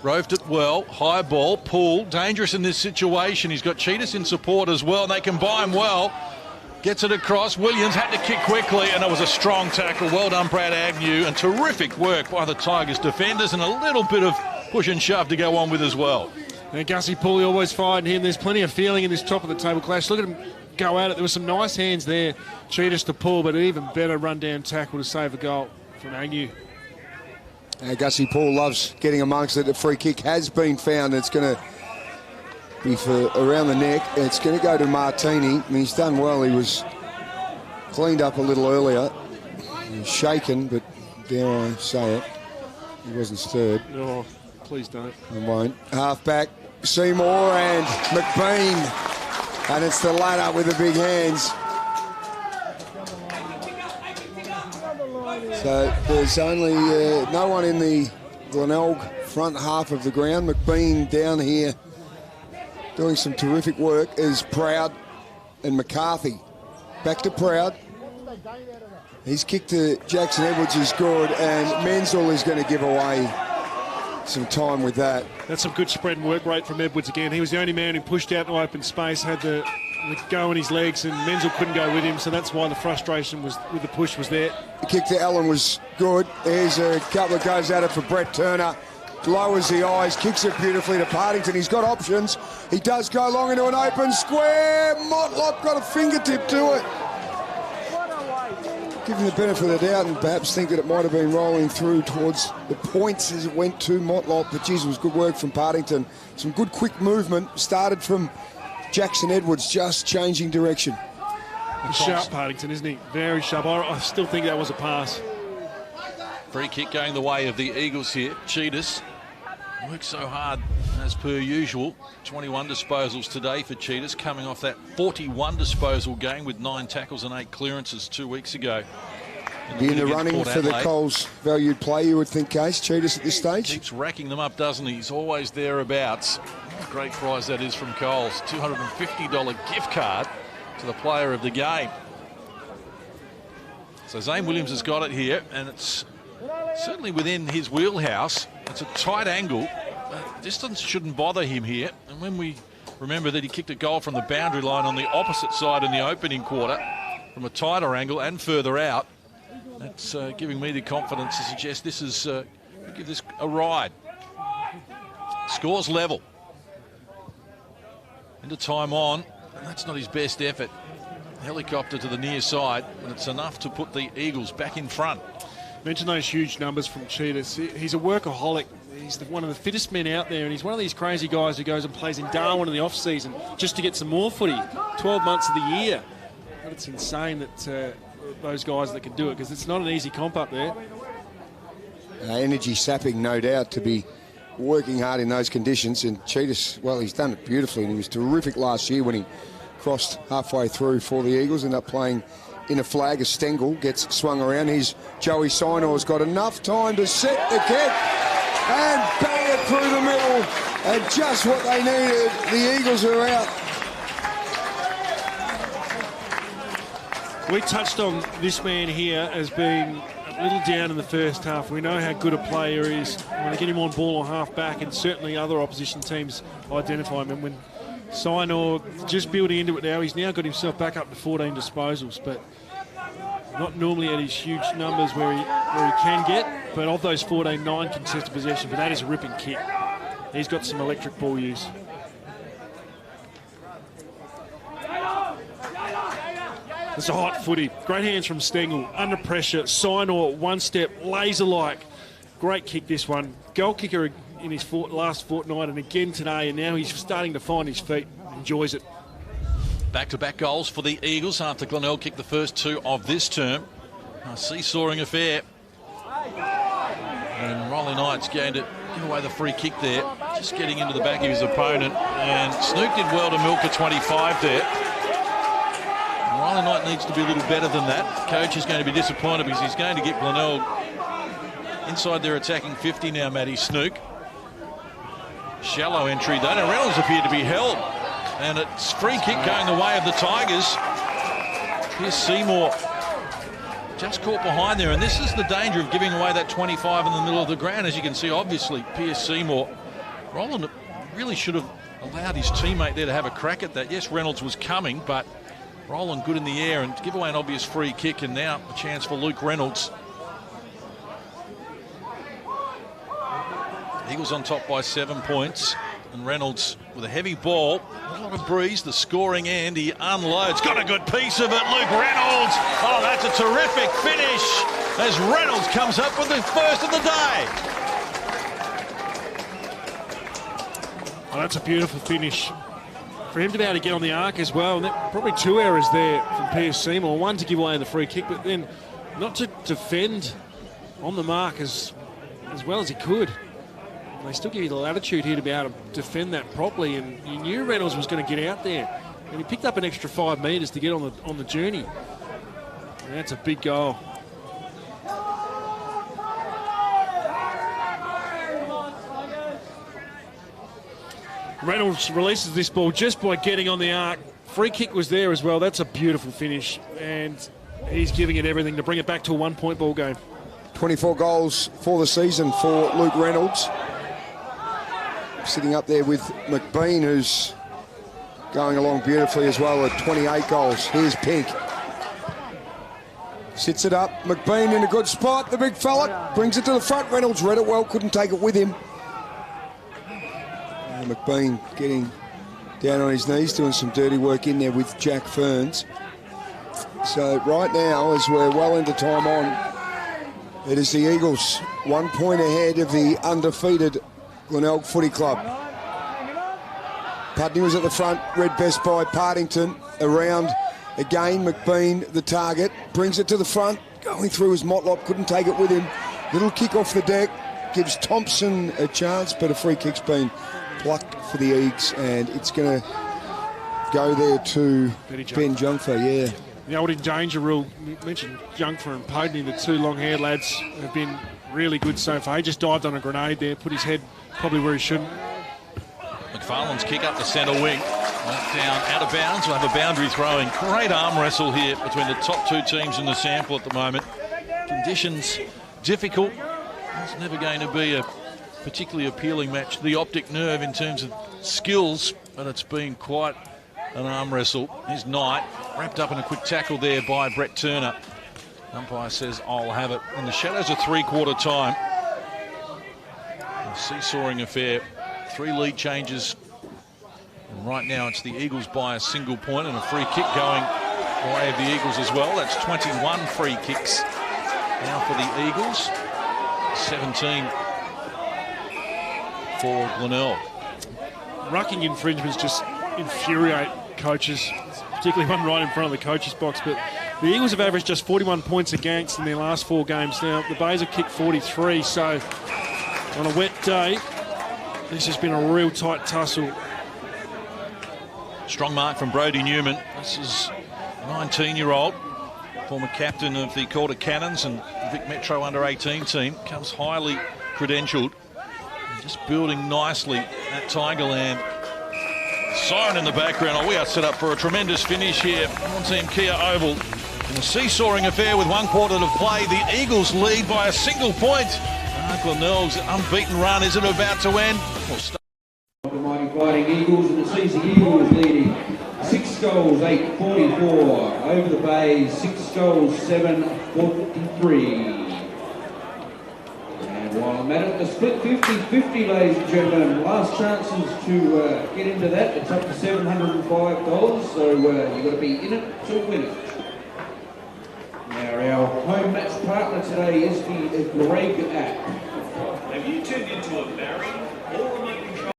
roved it well. High ball, Poole, dangerous in this situation. He's got Cheetahs in support as well, and they can buy him well. Gets it across. Williams had to kick quickly, and it was a strong tackle. Well done, Brad Agnew, and terrific work by the Tigers defenders, and a little bit of push and shove to go on with as well. And Gussie Pooley always fighting him. There's plenty of feeling in this top of the table clash. Look at him go at it. There were some nice hands there. Cheetahs to pull, but an even better run-down tackle to save a goal from Agnew. Gussie Poole loves getting amongst it. A free kick has been found. It's going to be for around the neck. It's going to go to Martini. I mean, he's done well. He was cleaned up a little earlier. He was shaken, but dare I say it, he wasn't stirred. Oh, please don't. I won't. Half-back, Seymour and McBean. And it's the ladder with the big hands. So there's only no one in the Glenelg front half of the ground. McBean down here doing some terrific work is Proud and McCarthy. Back to Proud. His kick to Jackson Edwards is good, and Menzel is going to give away some time with that. That's some good spread and work rate from Edwards again. He was the only man who pushed out into open space, had the go in his legs, and Menzel couldn't go with him, so that's why the frustration was with the push was there. The kick to Allen was good. There's a couple of goes at it for Brett Turner. Lowers the eyes, kicks it beautifully to Partington. He's got options. He does go long into an open square. Motlop got a fingertip to it. Give him the benefit of the doubt and perhaps think that it might have been rolling through towards the points as it went to Motlop. But geez, it was good work from Partington. Some good quick movement. Started from Jackson Edwards, just changing direction. He's sharp, Partington, isn't he? Very sharp. I still think that was a pass. Free kick going the way of the Eagles here. Cheetahs worked so hard as per usual. 21 disposals today for Cheetahs, coming off that 41 disposal game with 9 tackles and 8 clearances 2 weeks ago. Be in the running for the Coles valued play, you would think, Case. Cheetahs at this stage. Keeps racking them up, doesn't he? He's always thereabouts. Great prize that is from Coles. $250 gift card to the player of the game. So Zane Williams has got it here, and it's certainly within his wheelhouse. It's a tight angle. Distance shouldn't bother him here. And when we remember that he kicked a goal from the boundary line on the opposite side in the opening quarter from a tighter angle and further out, that's giving me the confidence to suggest this is give this a ride. Scores level. Into time on, and that's not his best effort. Helicopter to the near side, and it's enough to put the Eagles back in front. Mention those huge numbers from Cheetahs. He's a workaholic. He's one of the fittest men out there, and he's one of these crazy guys who goes and plays in Darwin in the off-season just to get some more footy. 12 months of the year. But it's insane that those guys that can do it, because it's not an easy comp up there. Energy sapping, no doubt, to be working hard in those conditions. And Cheetahs, well, he's done it beautifully, and he was terrific last year when he crossed halfway through for the Eagles, ended up playing in a flag as Stengel gets swung around. Here's Joey Sinor's got enough time to set the kick and bang it through the middle, and just what they needed. The Eagles are out. We touched on this man here as being a little down in the first half. We know how good a player he is when they get him on ball or half back, and certainly other opposition teams identify him. And when Sinor just building into it now, he's now got himself back up to 14 disposals, but not normally at his huge numbers where he can get. But of those 14, 9 contested possession, but that is a ripping kick. He's got some electric ball use. It's a hot footy. Great hands from Stengel. Under pressure. Sinor, one step, laser-like. Great kick, this one. Goal kicker in his last fortnight, and again today, and now he's starting to find his feet. Enjoys it. Back-to-back goals for the Eagles after Glenelg kicked the first 2 of this term. A seesawing affair. And Riley Knight's going to give away the free kick there. Just getting into the back of his opponent. And Snook did well to milk a 25 there. Riley Knight needs to be a little better than that. Coach is going to be disappointed because he's going to get Glenelg inside their attacking 50 now, Matty Snook. Shallow entry that, and Reynolds appeared to be held. And it's free kick going the way of the Tigers. Here's Seymour just caught behind there, and this is the danger of giving away that 25 in the middle of the ground. As you can see, obviously, Pierce Seymour, Roland really should have allowed his teammate there to have a crack at that. Yes, Reynolds was coming, but Roland good in the air, and give away an obvious free kick, and now a chance for Luke Reynolds. Eagles on top by 7 points, and Reynolds with a heavy ball, a lot of breeze, the scoring end, he unloads, got a good piece of it, Luke Reynolds. Oh, that's a terrific finish as Reynolds comes up with the first of the day. Oh, that's a beautiful finish. for him to be able to get on the arc as well. And probably 2 errors there from Pierce Seymour. One to give away the free kick, but then not to defend on the mark as well as he could. And they still give you the latitude here to be able to defend that properly. And you knew Reynolds was going to get out there. And he picked up an extra 5 metres to get on the journey. And that's a big goal. Reynolds releases this ball just by getting on the arc. Free kick was there as well. That's a beautiful finish. And he's giving it everything to bring it back to a 1-point ball game. 24 goals for the season for Luke Reynolds. Sitting up there with McBean, who's going along beautifully as well at 28 goals. Here's Pink. Sits it up. McBean in a good spot. The big fella brings it to the front. Reynolds read it well, couldn't take it with him. McBean getting down on his knees, doing some dirty work in there with Jack Ferns. So right now, as we're well into time on, it is the Eagles 1 point ahead of the undefeated Glenelg Footy Club. Putney was at the front, read best by Partington. Around again, McBean, the target, brings it to the front. Going through his Motlop, couldn't take it with him. Little kick off the deck, gives Thompson a chance, but a free kick's been plucked for the Eags, and it's going to go there to Ben Junkfer, yeah. The old in danger rule, you mentioned Junkfer and Podney, the 2 long-haired lads have been really good so far. He just dived on a grenade there, put his head probably where he shouldn't. McFarlane's kick up the centre wing. Knocked down out of bounds. We'll have a boundary throwing. Great arm wrestle here between the top 2 teams in the SANFL at the moment. Conditions difficult. It's never going to be a particularly appealing match. The optic nerve in terms of skills, but it's been quite an arm wrestle. Here's Knight, wrapped up in a quick tackle there by Brett Turner. Umpire says, I'll have it. In the shadows of 3/4 time. A seesawing affair. 3 lead changes. And right now it's the Eagles by a single point, and a free kick going the way of the Eagles as well. That's 21 free kicks now for the Eagles. 17 for Glenelg. Rucking infringements just infuriate coaches, particularly one right in front of the coaches box. But the Eagles have averaged just 41 points against in their last 4 games. Now the Bays have kicked 43, so on a wet day, this has been a real tight tussle. Strong mark from Brodie Newman. This is a 19-year-old, former captain of the Calder Cannons and Vic Metro under-18 team. Comes highly credentialed. Just building nicely at Tigerland. Siren in the background. Oh, we are set up for a tremendous finish here on Team Kia Oval. In a seesawing affair with 1/4 to play, the Eagles lead by a single point. Glenelg's unbeaten run, is it about to end? The mighty Fighting Eagles, and it sees the Eagles leading 6 goals, 8-44. Over the Bays, 6 goals, 7-43. While I'm at it, the split 50-50, ladies and gentlemen. Last chances to get into that. It's up to $705, so you've got to be in it to win it. Now, our home match partner today is the Greg app. Have you turned into a married or remote control?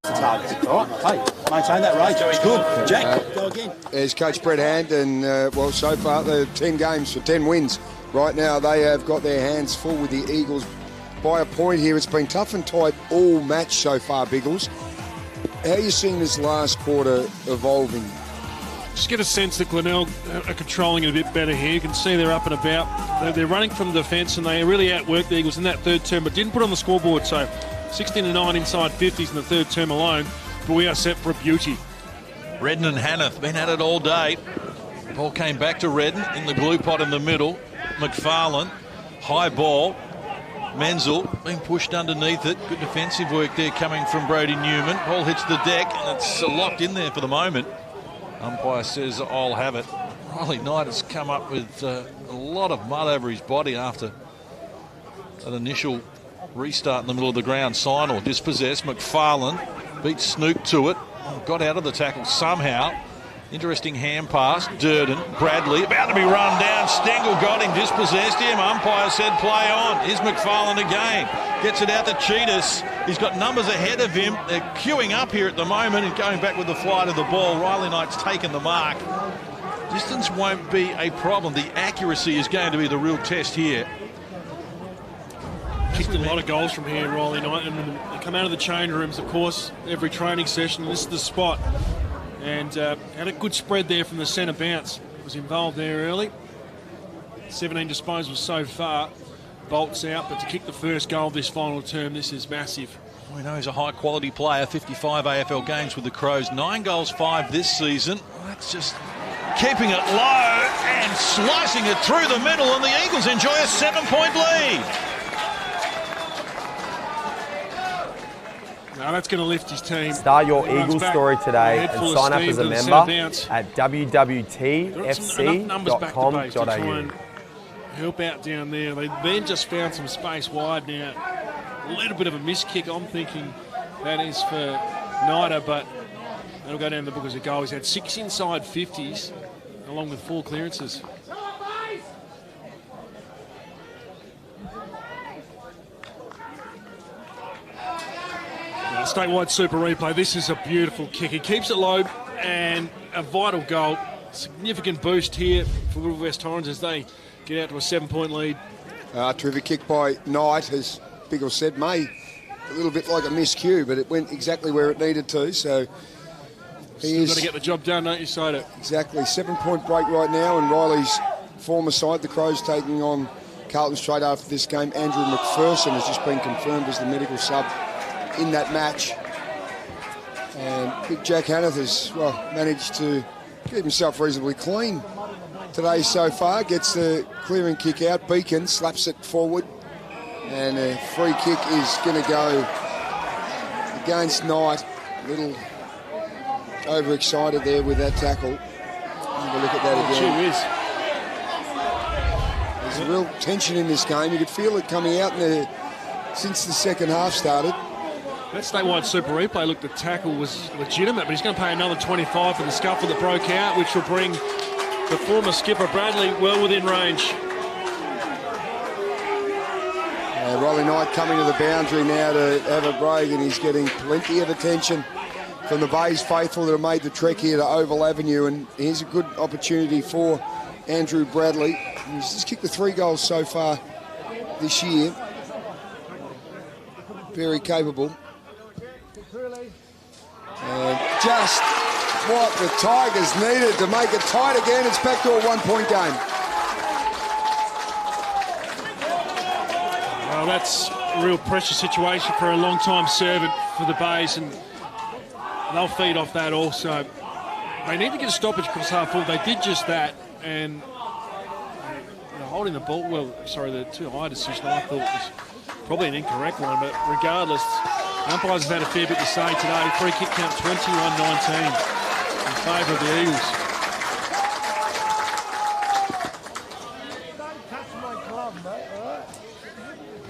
All right, hey, maintain that rate. It's good. Jack, go again. There's Coach Brett Hand, and well, so far they're 10 games for 10 wins. Right now they have got their hands full with the Eagles by a point here. It's been tough and tight all match so far, Biggles. How are you seeing this last quarter evolving? Just get a sense that Glenelg are controlling it a bit better here. You can see they're up and about. They're running from the defence, and they really outworked the Eagles in that 3rd term, but didn't put on the scoreboard. So 16-9 inside 50s in the 3rd term alone. But we are set for a beauty. Redden and Hanneth been at it all day. The ball came back to Redden in the blue pot in the middle. McFarlane, high ball. Menzel being pushed underneath it. Good defensive work there coming from Brodie Newman. Ball hits the deck, and it's locked in there for the moment. Umpire says, I'll have it. Riley Knight has come up with a lot of mud over his body after that initial restart in the middle of the ground. Sign or dispossessed. McFarlane beats Snook to it. Got out of the tackle somehow. Interesting hand pass. Durden, Bradley, about to be run down. Stengel got him, dispossessed him. Umpire said play on. Here's McFarlane again. Gets it out to Cheetahs. He's got numbers ahead of him. They're queuing up here at the moment and going back with the flight of the ball. Riley Knight's taken the mark. Distance won't be a problem. The accuracy is going to be the real test here. Kicked a lot of goals from here, Riley Knight, and they come out of the change rooms, of course, every training session. This is the spot. And had a good spread there from the centre bounce. Was involved there early. 17 disposals so far. Bolts out, but to kick the first goal of this final term, this is massive. We know he's a high-quality player. 55 AFL games with the Crows. 9 goals, 5 this season. That's just keeping it low and slicing it through the middle, and the Eagles enjoy a 7-point lead. Now that's going to lift his team. Start your Eagles story today and sign up as a member at www.tfc.com.au. Help out down there. They then just found some space wide now. A little bit of a miss kick. I'm thinking that is for Nida, but that'll go down the book as a goal. He's had 6 inside 50s along with 4 clearances. Statewide Super Replay. This is a beautiful kick. He keeps it low and a vital goal. Significant boost here for Woodville West Torrens as they get out to a 7-point lead. Terrific kick by Knight, as Biggle said, a little bit like a miscue, but it went exactly where it needed to. So You've got to get the job done, don't you, Soda? Exactly. 7-point break right now, and Riley's former side, the Crows, taking on Carlton straight after this game. Andrew McPherson has just been confirmed as the medical sub in that match. And Big Jack Hanneth has, managed to keep himself reasonably clean today so far. Gets the clearing kick out. Beacon slaps it forward. And a free kick is going to go against Knight. A little overexcited there with that tackle. Have a look at that again. There's a real tension in this game. You could feel it coming out since the second half started. That statewide Super Replay, look, the tackle was legitimate, but he's going to pay another 25 for the scuffle that broke out, which will bring the former skipper Bradley well within range. Riley Knight coming to the boundary now to have a break, and he's getting plenty of attention from the Bays faithful that have made the trek here to Oval Avenue, and here's a good opportunity for Andrew Bradley. He's just kicked the 3 goals so far this year. Very capable. And just what the Tigers needed to make it tight again. It's back to a 1-point game. Well, that's a real pressure situation for a long-time servant for the Bays, and they'll feed off that also. They need to get a stoppage across half full. They did just that, and they're holding the ball. Well, sorry, the too-high decision I thought was probably an incorrect one, but regardless, umpires have had a fair bit to say today. Free kick count 21-19 in favour of the Eagles.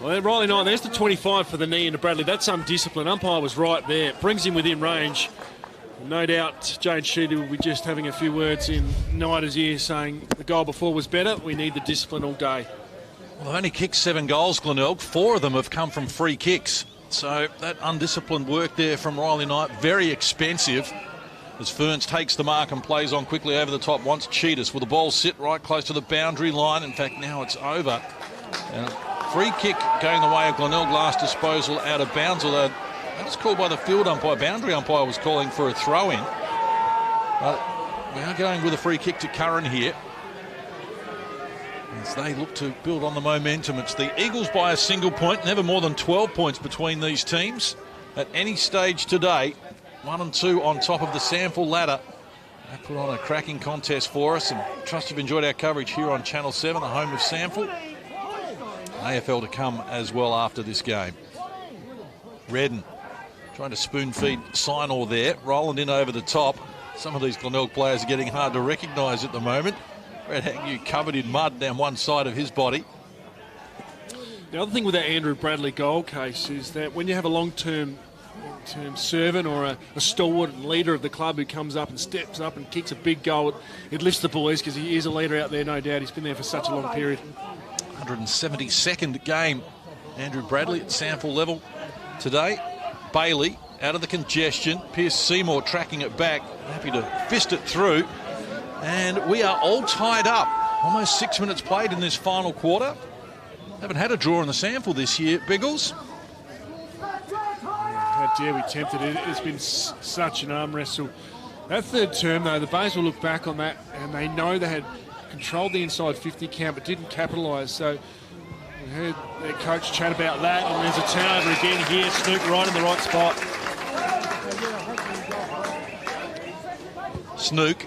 Well, Riley Knight, there's the 25 for the knee into Bradley. That's undisciplined. Umpire was right there. Brings him within range. No doubt Jane Sheedy will be just having a few words in Knighter's ear saying the goal before was better. We need the discipline all day. Well, they've only kicked 7 goals, Glenelg. 4 of them have come from free kicks. So that undisciplined work there from Riley Knight, very expensive. As Ferns takes the mark and plays on quickly over the top, wants Cheetahs. Will the ball sit right close to the boundary line? In fact, now it's over. And free kick going the way of Glenelg, last disposal out of bounds, although that's called by the field umpire. Boundary umpire was calling for a throw-in. But we are going with a free kick to Curran here, as they look to build on the momentum. It's the Eagles by a single point, never more than 12 points between these teams at any stage today. 1 and 2 on top of the SANFL ladder. They put on a cracking contest for us, and trust you've enjoyed our coverage here on Channel 7, the home of SANFL. AFL to come as well after this game. Redden trying to spoon feed Signor there. Rolling in over the top. Some of these Glenelg players are getting hard to recognise at the moment. Red Agnew covered in mud down one side of his body. The other thing with that Andrew Bradley goal case is that when you have a long-term long-term servant or a stalwart leader of the club who comes up and steps up and kicks a big goal. It lifts the boys because he is a leader out there, no doubt. He's been there for such a long period. 172nd game, Andrew Bradley at SANFL level today. Bailey out of the congestion. Pierce Seymour tracking it back, happy to fist it through. And we are all tied up. Almost 6 minutes played in this final quarter. Haven't had a draw in the SANFL this year, Biggles. How dare we tempt it? It's been such an arm wrestle. That third term, though, the Bays will look back on that and they know they had controlled the inside 50 count but didn't capitalise. So we heard their coach chat about that, and there's a turnover again here. Snook right in the right spot. Snook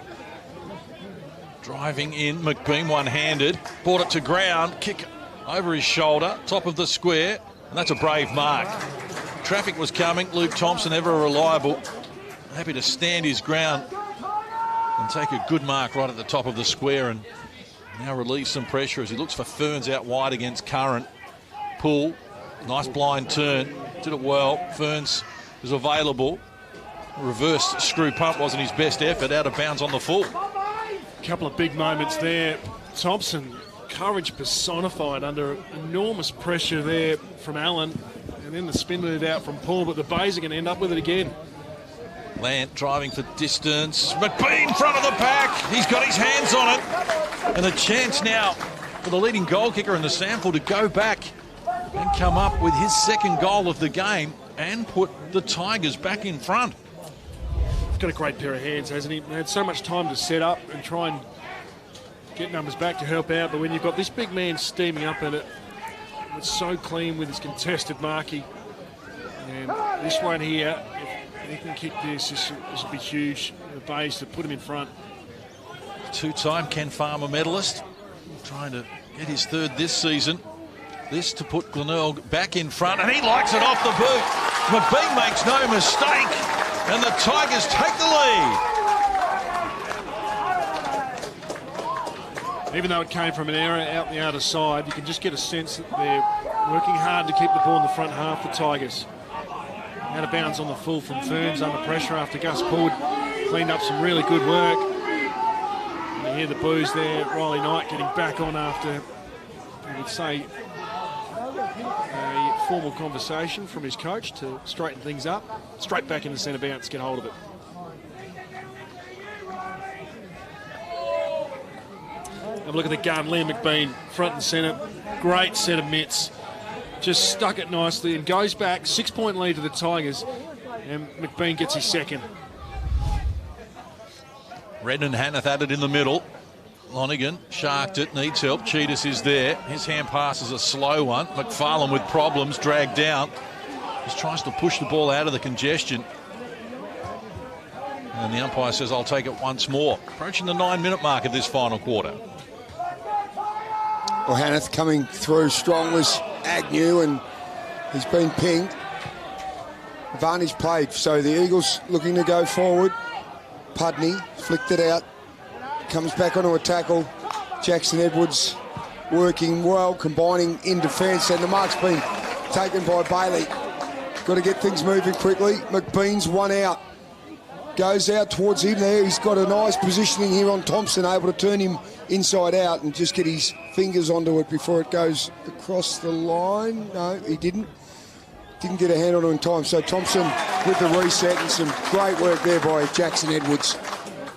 driving in. McBean one-handed. Brought it to ground. Kick over his shoulder. Top of the square. And that's a brave mark. Traffic was coming. Luke Thompson, ever reliable. Happy to stand his ground and take a good mark right at the top of the square, and now relieve some pressure as he looks for Ferns out wide against Current. Pull, nice blind turn, did it well. Ferns was available. Reverse screw pump wasn't his best effort, out of bounds on the full. A couple of big moments there. Thompson, courage personified under enormous pressure there from Allen, and then the spin move out from Paul, but the Bays are going to end up with it again. Lant driving for distance. McBean front of the pack. He's got his hands on it. And a chance now for the leading goal kicker in the SANFL to go back and come up with his second goal of the game and put the Tigers back in front. He's got a great pair of hands, hasn't he? He had so much time to set up and try and get numbers back to help out, but when you've got this big man steaming up at it, it's so clean with his contested marking. And this one here, if he can kick this will be huge. The Bays to put him in front. Two-time Ken Farmer medalist, trying to get his third this season. This to put Glenelg back in front, and he likes it off the boot. McBean makes no mistake, and the Tigers take the lead. Even though it came from an error out the outer side, you can just get a sense that they're working hard to keep the ball in the front half, the Tigers. Out of bounds on the full from Ferns under pressure after Gus pulled, cleaned up some really good work. And you hear the boos there, Riley Knight getting back on after, I would say, a formal conversation from his coach to straighten things up. Straight back in the centre bounce, get hold of it. Have a look at the gun, Liam McBean, front and centre. Great set of mitts. Just stuck it nicely and goes back. 6-point lead to the Tigers, and McBean gets his second. Redden and Hanneth at it in the middle. Lonigan sharked it, needs help. Cheetahs is there. His hand pass is a slow one. McFarlane with problems, dragged down. Just tries to push the ball out of the congestion. And the umpire says, I'll take it once more. Approaching the 9-minute mark of this final quarter. Well, Hanneth coming through strong was Agnew, and he's been pinged. Advantage played, so the Eagles looking to go forward. Pudney flicked it out, comes back onto a tackle. Jackson Edwards working well, combining in defence, and the mark's been taken by Bailey. Got to get things moving quickly. McBean's one out. Goes out towards him there. He's got a nice positioning here on Thompson, able to turn him inside out and just get his fingers onto it before it goes across the line. No, he didn't. Didn't get a hand on it in time. So Thompson with the reset, and some great work there by Jackson Edwards.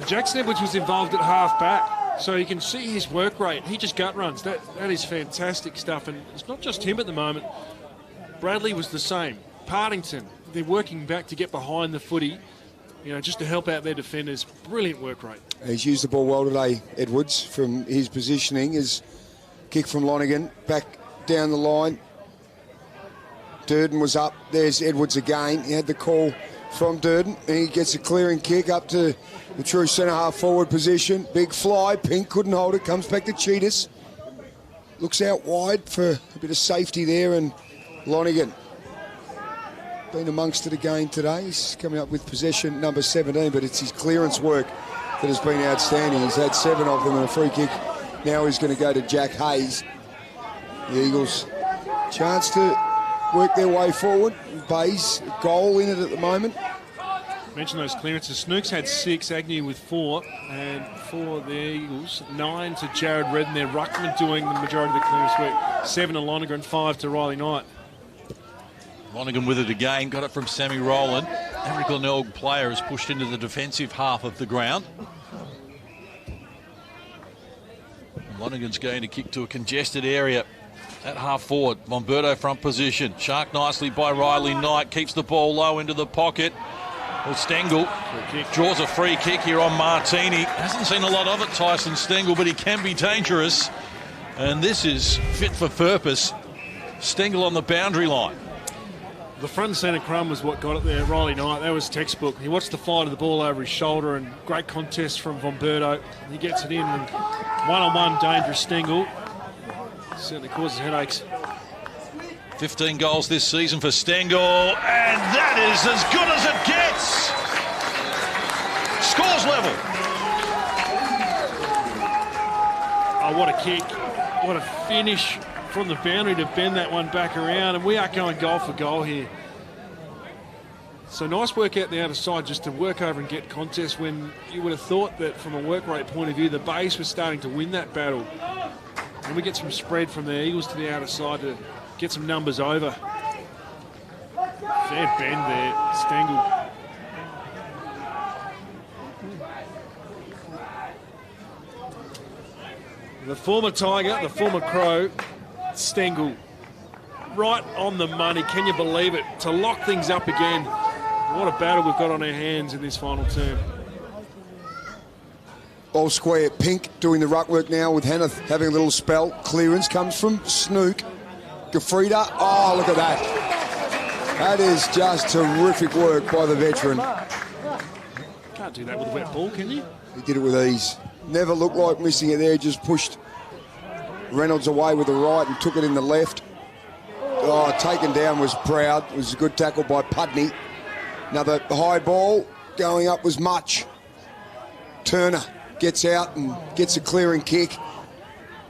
Jackson Edwards was involved at half back, so you can see his work rate. He just gut runs. That is fantastic stuff, and it's not just him at the moment. Bradley was the same. Partington, they're working back to get behind the footy, you know, just to help out their defenders. Brilliant work rate. He's used the ball well today, Edwards, from his positioning. His kick from Lonigan, back down the line. Durden was up. There's Edwards again. He had the call from Durden, and he gets a clearing kick up to the true centre-half forward position. Big fly. Pink couldn't hold it. Comes back to Cheetahs. Looks out wide for a bit of safety there, and Lonigan been amongst it again today. He's coming up with possession number 17, but it's his clearance work that has been outstanding. He's had 7 of them and a free kick. Now he's going to go to Jack Hayes. The Eagles chance to work their way forward. Bay's goal in it at the moment. Mention those clearances. Snooks had 6, Agnew with 4, and for the Eagles, 9 to Jared Redden. Their ruckman doing the majority of the clearance work. 7 to Lonergan, 5 to Riley Knight. Lonergan with it again, got it from Sammy Rowland. Every Glenelg player is pushed into the defensive half of the ground. Lonergan's going to kick to a congested area at half forward. Momberto front position. Shark nicely by Riley Knight. Keeps the ball low into the pocket. Well, Stengel draws a free kick here on Martini. Hasn't seen a lot of it, Tyson Stengel, but he can be dangerous. And this is fit for purpose. Stengel on the boundary line. The front and centre crumb was what got it there, Riley Knight. That was textbook. He watched the flight of the ball over his shoulder, and great contest from Momberto. He gets it in, and one-on-one dangerous Stengel. Certainly causes headaches. 15 goals this season for Stengel, and that is as good as it gets. Scores level. Oh, what a kick. What a finish from the boundary to bend that one back around, and we are going goal for goal here. So nice work out the outer side just to work over and get contest when you would have thought that from a work rate point of view, the base was starting to win that battle. And we get some spread from the Eagles to the outer side to get some numbers over. Fair bend there, Stengel. The former Tiger, the former Crow, Stengel, right on the money. Can you believe it? To lock things up again. What a battle we've got on our hands in this final term. Ball square, Pink doing the ruck work now with Hannah having a little spell. Clearance comes from Snook. Gafrida, oh, look at that. That is just terrific work by the veteran. Can't do that with a wet ball, can you? He did it with ease. Never looked like missing it there, just pushed Reynolds away with the right and took it in the left. Oh, taken down was proud. It was a good tackle by Pudney. Another high ball going up was Much. Turner gets out and gets a clearing kick.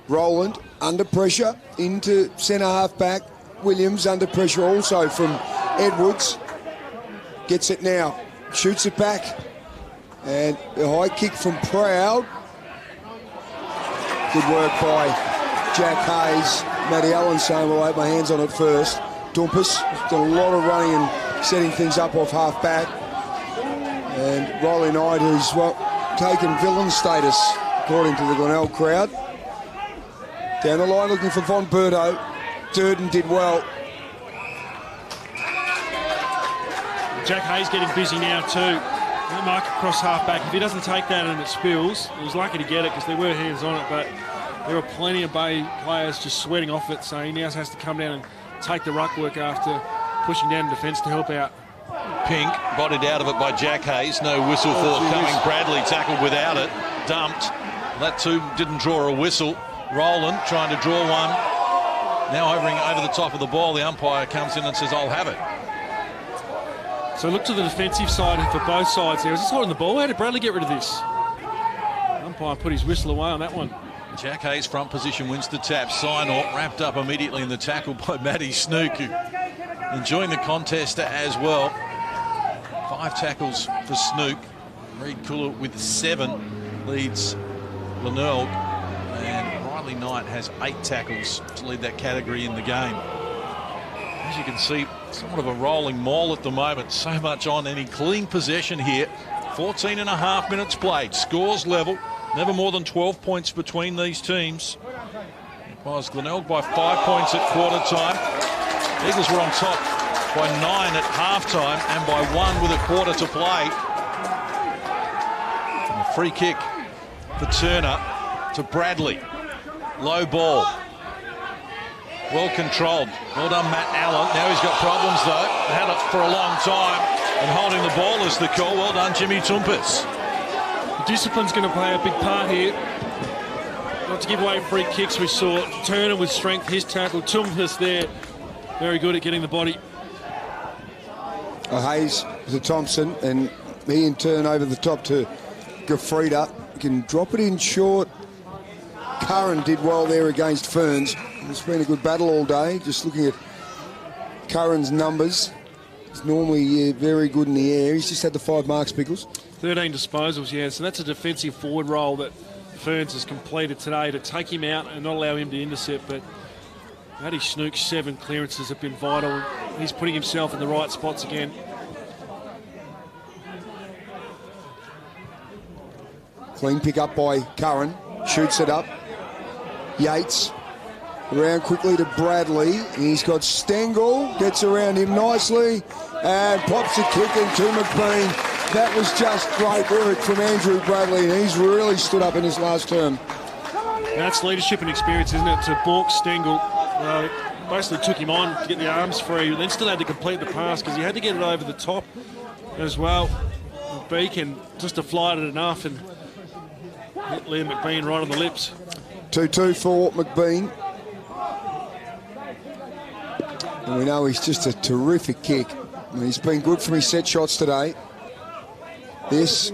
Rowland under pressure into centre half back. Williams under pressure also from Edwards. Gets it now, shoots it back. And a high kick from Proud. Good work by Jack Hayes. Matty Allen saying, well, I have my hands on it first. Dumpus done a lot of running and setting things up off half back. And Riley Knight, who's taken villain status, according to the Glenelg crowd. Down the line looking for Von Berto. Durden did well. Jack Hayes getting busy now too. That mark across half back. If he doesn't take that and it spills, he was lucky to get it because there were hands on it, but there were plenty of Bay players just sweating off it, so he now has to come down and take the ruck work after pushing down defence to help out. Pink bodied out of it by Jack Hayes. No whistle forthcoming. Bradley tackled without it. Dumped. That too didn't draw a whistle. Rowland trying to draw one. Now hovering over the top of the ball. The umpire comes in and says, I'll have it. So look to the defensive side for both sides there. Was this holding the ball? How did Bradley get rid of this? The umpire put his whistle away on that one. Jack Hayes front position wins the tap. Sign-off wrapped up immediately in the tackle by Matty Snook, who enjoying the contest as well. 5 tackles for Snook. Reid Kula with 7 leads Glenelg. And Riley Knight has 8 tackles to lead that category in the game. As you can see, somewhat of a rolling maul at the moment. So much on any clean possession here. 14.5 minutes played. Scores level. Never more than 12 points between these teams. It was Glenelg by 5 points at quarter time. Eagles were on top by 9 at half-time and by 1 with a quarter to play. And a free kick for Turner to Bradley. Low ball. Well controlled. Well done, Matt Allen. Now he's got problems, though. Had it for a long time. And holding the ball is the call. Well done, Jimmy Tumpus. Discipline's going to play a big part here. Not to give away free kicks. We saw Turner with strength, his tackle. Tumpus there. Very good at getting the body. Hayes to Thompson, and he in turn over the top to Gafrida. Can drop it in short. Curran did well there against Ferns. It's been a good battle all day. Just looking at Curran's numbers. He's normally very good in the air. He's just had the 5 marks, Pickles. 13 disposals, yeah. So that's a defensive forward role that Ferns has completed today to take him out and not allow him to intercept. But Matty Snook's 7 clearances have been vital. He's putting himself in the right spots again. Clean pick up by Curran. Shoots it up. Yates. Around quickly to Bradley. He's got Stengel. Gets around him nicely. And pops a kick into McBean. That was just great work from Andrew Bradley. And he's really stood up in his last term. That's leadership and experience, isn't it? To balk Stengel. Basically took him on to get the arms free. Then still had to complete the pass because he had to get it over the top as well. Beacon just to fly it enough and hit Liam McBean right on the lips. 2-2 for McBean. And we know he's just a terrific kick. I mean, he's been good from his set shots today. This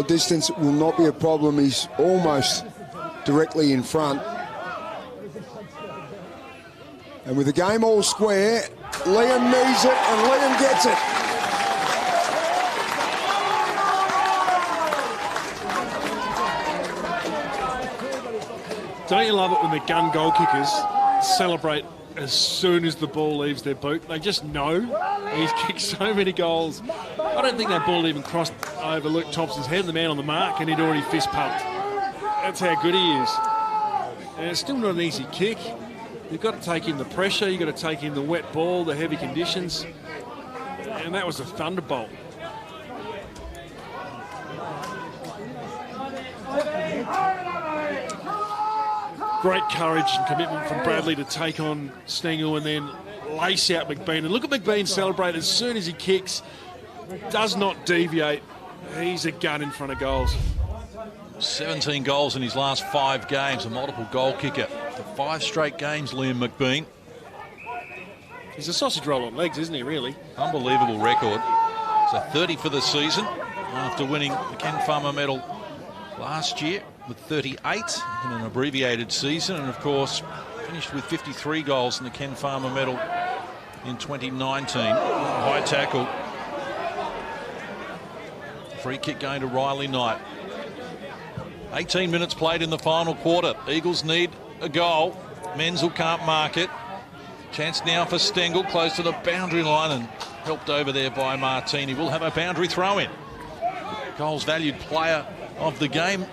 distance will not be a problem. He's almost directly in front. And with the game all square, Liam needs it and Liam gets it. Don't you love it when the gun goal kickers celebrate as soon as the ball leaves their boot? They just know. He's kicked so many goals. I don't think that ball even crossed over Luke Thompson's head, the man on the mark, and he'd already fist pumped. That's how good he is. And it's still not an easy kick. You've got to take in the pressure, you've got to take in the wet ball, the heavy conditions. And that was a thunderbolt. Great courage and commitment from Bradley to take on Stengel and then lace out McBean. And look at McBean celebrate as soon as he kicks. Does not deviate. He's a gun in front of goals. 17 goals in his last 5 games, a multiple goal kicker. For 5 straight games, Liam McBean. He's a sausage roll on legs, isn't he, really? Unbelievable record. So 30 for the season after winning the Ken Farmer medal last year with 38 in an abbreviated season, and of course finished with 53 goals in the Ken Farmer medal in 2019. High tackle. Free kick going to Riley Knight. 18 minutes played in the final quarter. Eagles need a goal. Menzel can't mark it. Chance now for Stengel, close to the boundary line and helped over there by Martini. We'll have a boundary throw in. Goals valued player of the game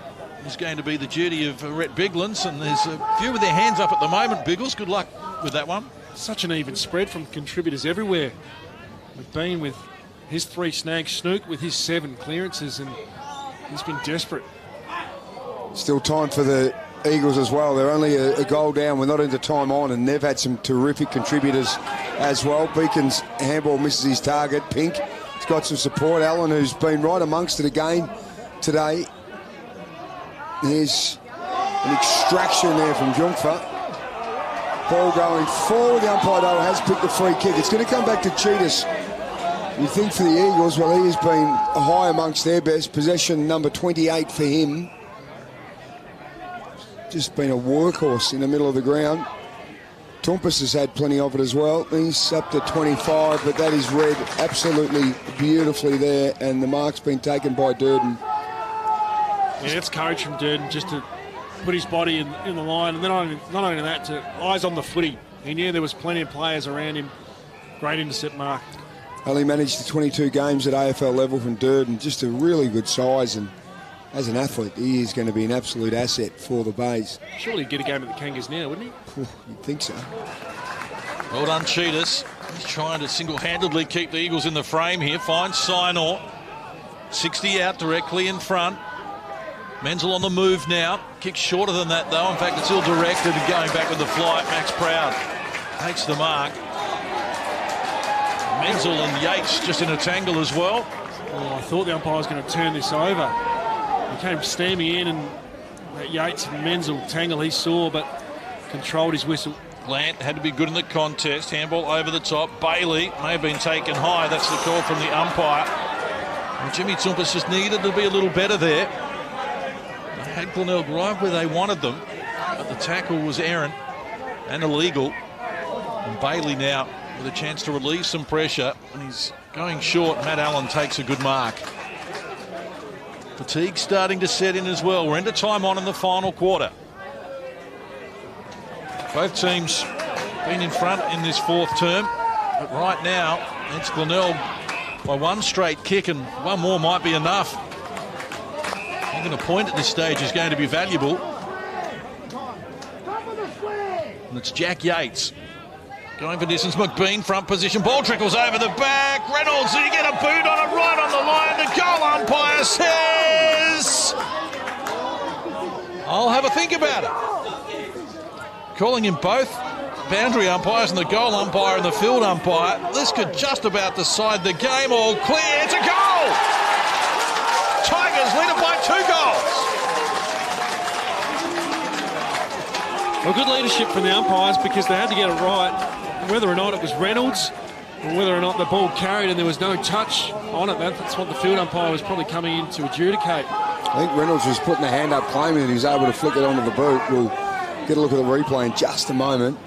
is going to be the duty of Rhett Biglands, and there's a few with their hands up at the moment. Biggles, good luck with that one. Such an even spread from contributors everywhere. McBean with his 3 snags, Snook with his 7 clearances, and he's been desperate. Still time for the Eagles as well. They're only a goal down. We're not into time on, and they've had some terrific contributors as well. Beacon's handball misses his target. Pink has got some support. Allen, who's been right amongst it again today. There's an extraction there from Junkfa. Ball going forward. The umpire, though, has picked the free kick. It's going to come back to Cheetahs. You think for the Eagles, well, he has been high amongst their best. Possession number 28 for him. Just been a workhorse in the middle of the ground. Tompus has had plenty of it as well. He's up to 25, but that is read absolutely beautifully there, and the mark's been taken by Durden. Yeah, it's courage from Durden just to put his body in the line, and then not only that, to eyes on the footy. He knew there was plenty of players around him. Great intercept mark. Only managed the 22 games at AFL level from Durden. Just a really good size, and as an athlete, he is going to be an absolute asset for the Bays. Surely he'd get a game at the Kangas now, wouldn't he? You'd think so. Well done, Cheetahs. He's trying to single-handedly keep the Eagles in the frame here. Finds Sinor. 60 out directly in front. Menzel on the move now. Kicks shorter than that, though. In fact, it's ill-directed and going back with the flight. Max Proud takes the mark. Menzel and Yates just in a tangle as well. Oh, I thought the umpire was going to turn this over. He came stamming in, and Yates and Menzel tangle he saw, but controlled his whistle. Glant had to be good in the contest. Handball over the top. Bailey may have been taken high. That's the call from the umpire. And Jimmy Tompus just needed to be a little better there. They had Glenelg right where they wanted them, but the tackle was errant and illegal. And Bailey now with a chance to relieve some pressure, and he's going short. Matt Allen takes a good mark. Fatigue starting to set in as well. We're into time on in the final quarter. Both teams been in front in this fourth term, but right now it's Glenelg by one straight kick, and one more might be enough. Even a point at this stage is going to be valuable. And it's Jack Yates going for distance. McBean front position. Ball trickles over the back. Reynolds, did he get a boot on it? Right on the line. The goal umpire says, I'll have a think about it. Calling in both boundary umpires and the goal umpire and the field umpire. This could just about decide the game. All clear. It's a goal! Tigers lead it by 2 goals. Well, good leadership from the umpires because they had to get it right. Whether or not it was Reynolds or whether or not the ball carried and there was no touch on it, that's what the field umpire was probably coming in to adjudicate. I think Reynolds was putting the hand up claiming that he was able to flick it onto the boot. We'll get a look at the replay in just a moment.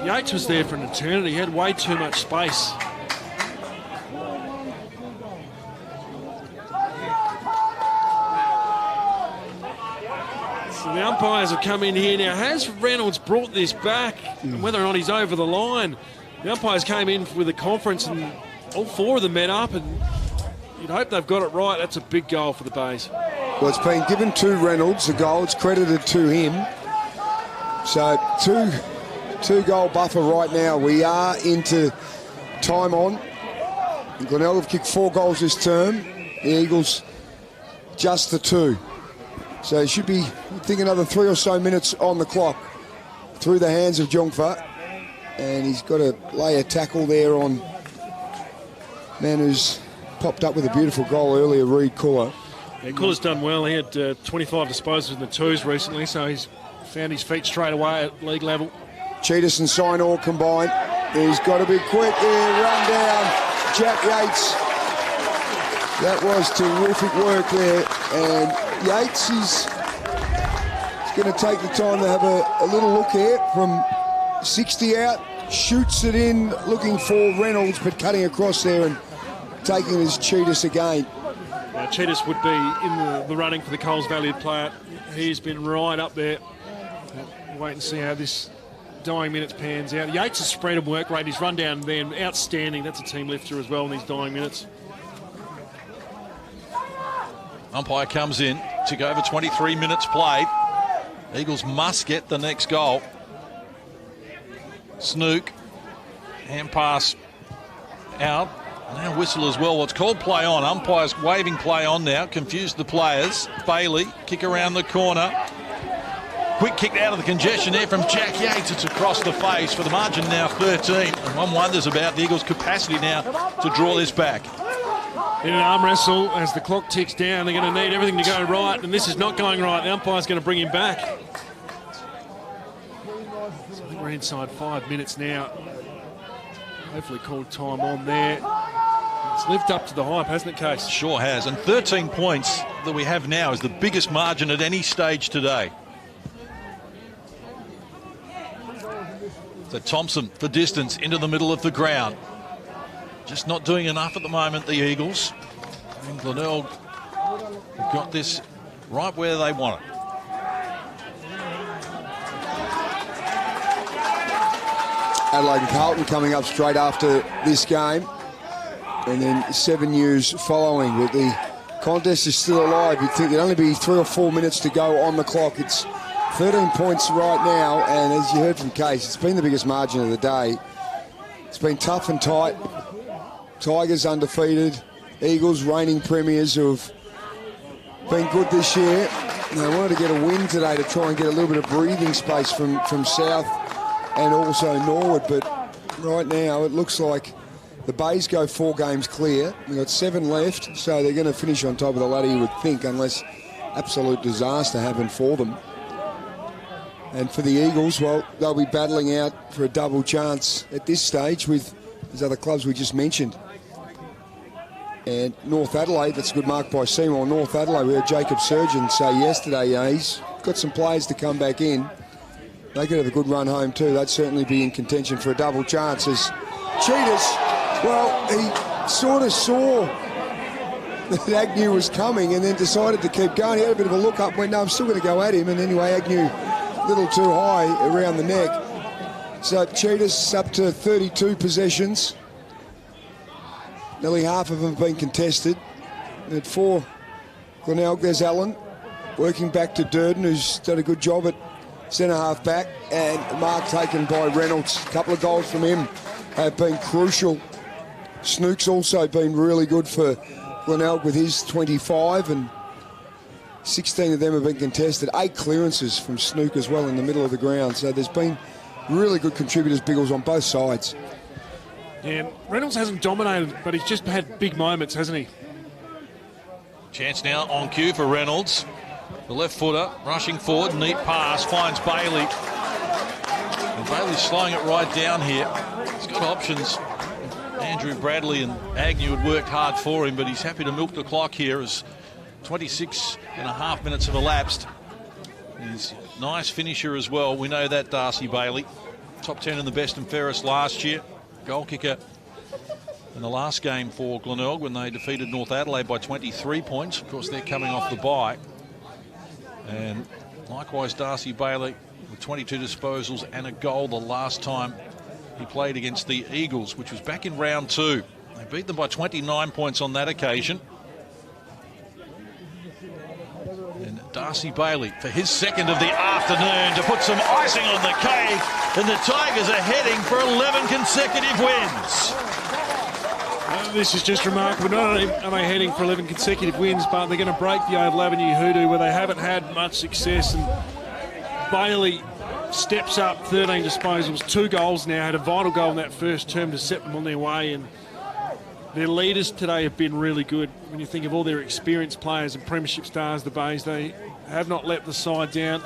Yates was there for an eternity. He had way too much space. So the umpires have come in here now. Has Reynolds brought this back? And whether or not he's over the line, the umpires came in with a conference and all 4 of them met up, and you'd hope they've got it right. That's a big goal for the Bays. Well, it's been given to Reynolds, the goal. It's credited to him. So two goal buffer right now. We are into time on. Glenelg have kicked 4 goals this term. The Eagles just the 2. So it should be, I think, another 3 or so minutes on the clock through the hands of Jongfa. And he's got to lay a tackle there on man who's popped up with a beautiful goal earlier, Reid Kuller. Yeah, Kuller's done well. He had 25 disposals in the 2s recently, so he's found his feet straight away at league level. Cheetahs and Signor combined. He's got to be quick there, run down Jack Yates. That was terrific work there. And Yates is going to take the time to have a little look here from 60 out. Shoots it in, looking for Reynolds, but cutting across there and taking his Cheetahs again. Cheetahs would be in the running for the Coles valued player. He's been right up there. Wait and see how this dying minutes pans out. Yates' spread and work rate, his run down there, outstanding. That's a team lifter as well in these dying minutes. Umpire comes in, took over 23 minutes played. Eagles must get the next goal. Snook, hand pass out. Now whistle as well. What's called play on. Umpire's waving play on now. Confused the players. Bailey, kick around the corner. Quick kick out of the congestion there from Jack Yates. It's across the face for the margin now 13. And one wonders about the Eagles' capacity now to draw this back. In an arm wrestle, as the clock ticks down, they're going to need everything to go right, and this is not going right. The umpire's going to bring him back. So I think we're inside 5 minutes now. Hopefully called time on there. It's lived up to the hype, hasn't it, Case? Sure has. And 13 points that we have now is the biggest margin at any stage today. So Thompson for distance into the middle of the ground. Just not doing enough at the moment, the Eagles. And Glenelg have got this right where they want it. Adelaide and Carlton coming up straight after this game. And then 7 years following. But the contest is still alive. You'd think there'd only be 3 or 4 minutes to go on the clock. It's 13 points right now. And as you heard from Case, it's been the biggest margin of the day. It's been tough and tight. Tigers undefeated. Eagles reigning premiers who have been good this year. And they wanted to get a win today to try and get a little bit of breathing space from South and also Norwood. But right now it looks like the Bays go 4 games clear. We've got 7 left, so they're going to finish on top of the ladder, you would think, unless absolute disaster happened for them. And for the Eagles, well, they'll be battling out for a double chance at this stage with these other clubs we just mentioned. And North Adelaide, that's a good mark by Seymour. North Adelaide, we heard Jacob Surgeon say yesterday, he's got some players to come back in. they could have a good run home too. They'd certainly be in contention for a double chance. As Cheetahs, well, he sort of saw that Agnew was coming and then decided to keep going. He had a bit of a look up, went, no, I'm still going to go at him. And anyway, Agnew a little too high around the neck. So Cheetahs up to 32 possessions. Nearly half of them have been contested. At 4, Glenelg, there's Allen, working back to Durden, who's done a good job at centre-half back, and mark taken by Reynolds. A couple of goals from him have been crucial. Snook's also been really good for Glenelg with his 25, and 16 of them have been contested. 8 clearances from Snook as well in the middle of the ground. So there's been really good contributors, Biggles, on both sides. Yeah, Reynolds hasn't dominated, but he's just had big moments, hasn't he? Chance now on cue for Reynolds. The left footer rushing forward, neat pass, finds Bailey. And Bailey's slowing it right down here. He's got options. Andrew Bradley and Agnew had worked hard for him, but he's happy to milk the clock here as 26.5 minutes have elapsed. He's a nice finisher as well. We know that, Darcy Bailey. Top 10 in the best and fairest last year. Goal kicker in the last game for Glenelg when they defeated North Adelaide by 23 points. Of course, they're coming off the bye. And likewise, Darcy Bailey with 22 disposals and a goal the last time he played against the Eagles, which was back in round 2. They beat them by 29 points on that occasion. And Darcy Bailey for his second of the afternoon to put some icing on the cake. And the Tigers are heading for 11 consecutive wins. This is just remarkable. Not only are they heading for 11 consecutive wins, but they're going to break the Oval Avenue hoodoo where they haven't had much success. And Bailey steps up, 13 disposals, 2 goals now, had a vital goal in that first term to set them on their way. And their leaders today have been really good. When you think of all their experienced players and premiership stars, the Bays, they have not let the side down.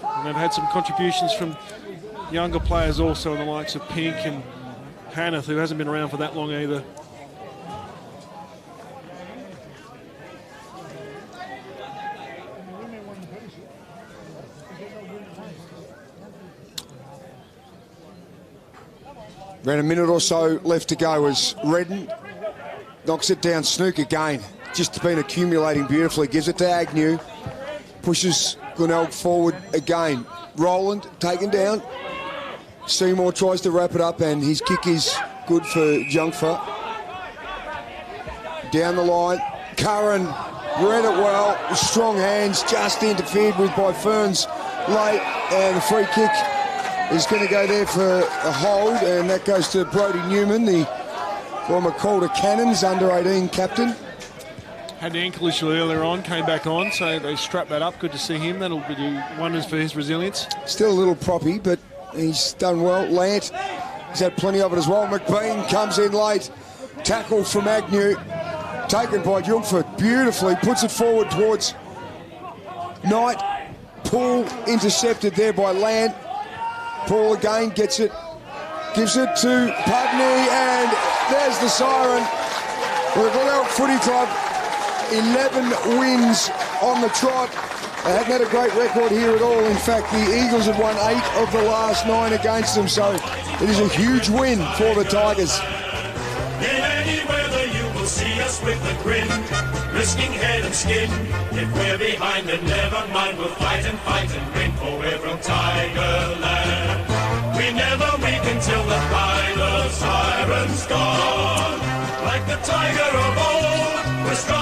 And they've had some contributions from younger players also, the likes of Pink and Hanneth, who hasn't been around for that long either. Around a minute or so left to go as Redden knocks it down. Snook again, just been accumulating beautifully, gives it to Agnew, pushes Glenelg forward again. Rowland taken down. Seymour tries to wrap it up and his kick is good for Jungfer. Down the line, Curran read it well, strong hands, just interfered with by Ferns late, and the free kick is going to go there for a hold, and that goes to Brodie Newman, the former Calder Cannons under-18 captain. Had an ankle issue earlier on, came back on, so they strapped that up. Good to see him. That'll do wonders for his resilience. Still a little proppy, but he's done well. Lant, he's had plenty of it as well. McBean comes in late. Tackle from Agnew, taken by Jungfer beautifully, puts it forward towards Knight. Poole intercepted there by Lant. Paul again gets it, gives it to Pudney, and there's the siren. For the Glenelg Footy Club, 11 wins on the trot. They haven't had a great record here at all. In fact, the Eagles have won 8 of the last 9 against them, so it is a huge win for the Tigers. In any weather you will see us with a grin, risking head and skin. If we're behind, then never mind, we'll fight and win forever on Tigerland. We never weaken till the final siren's gone. Like the tiger of old, we're strong.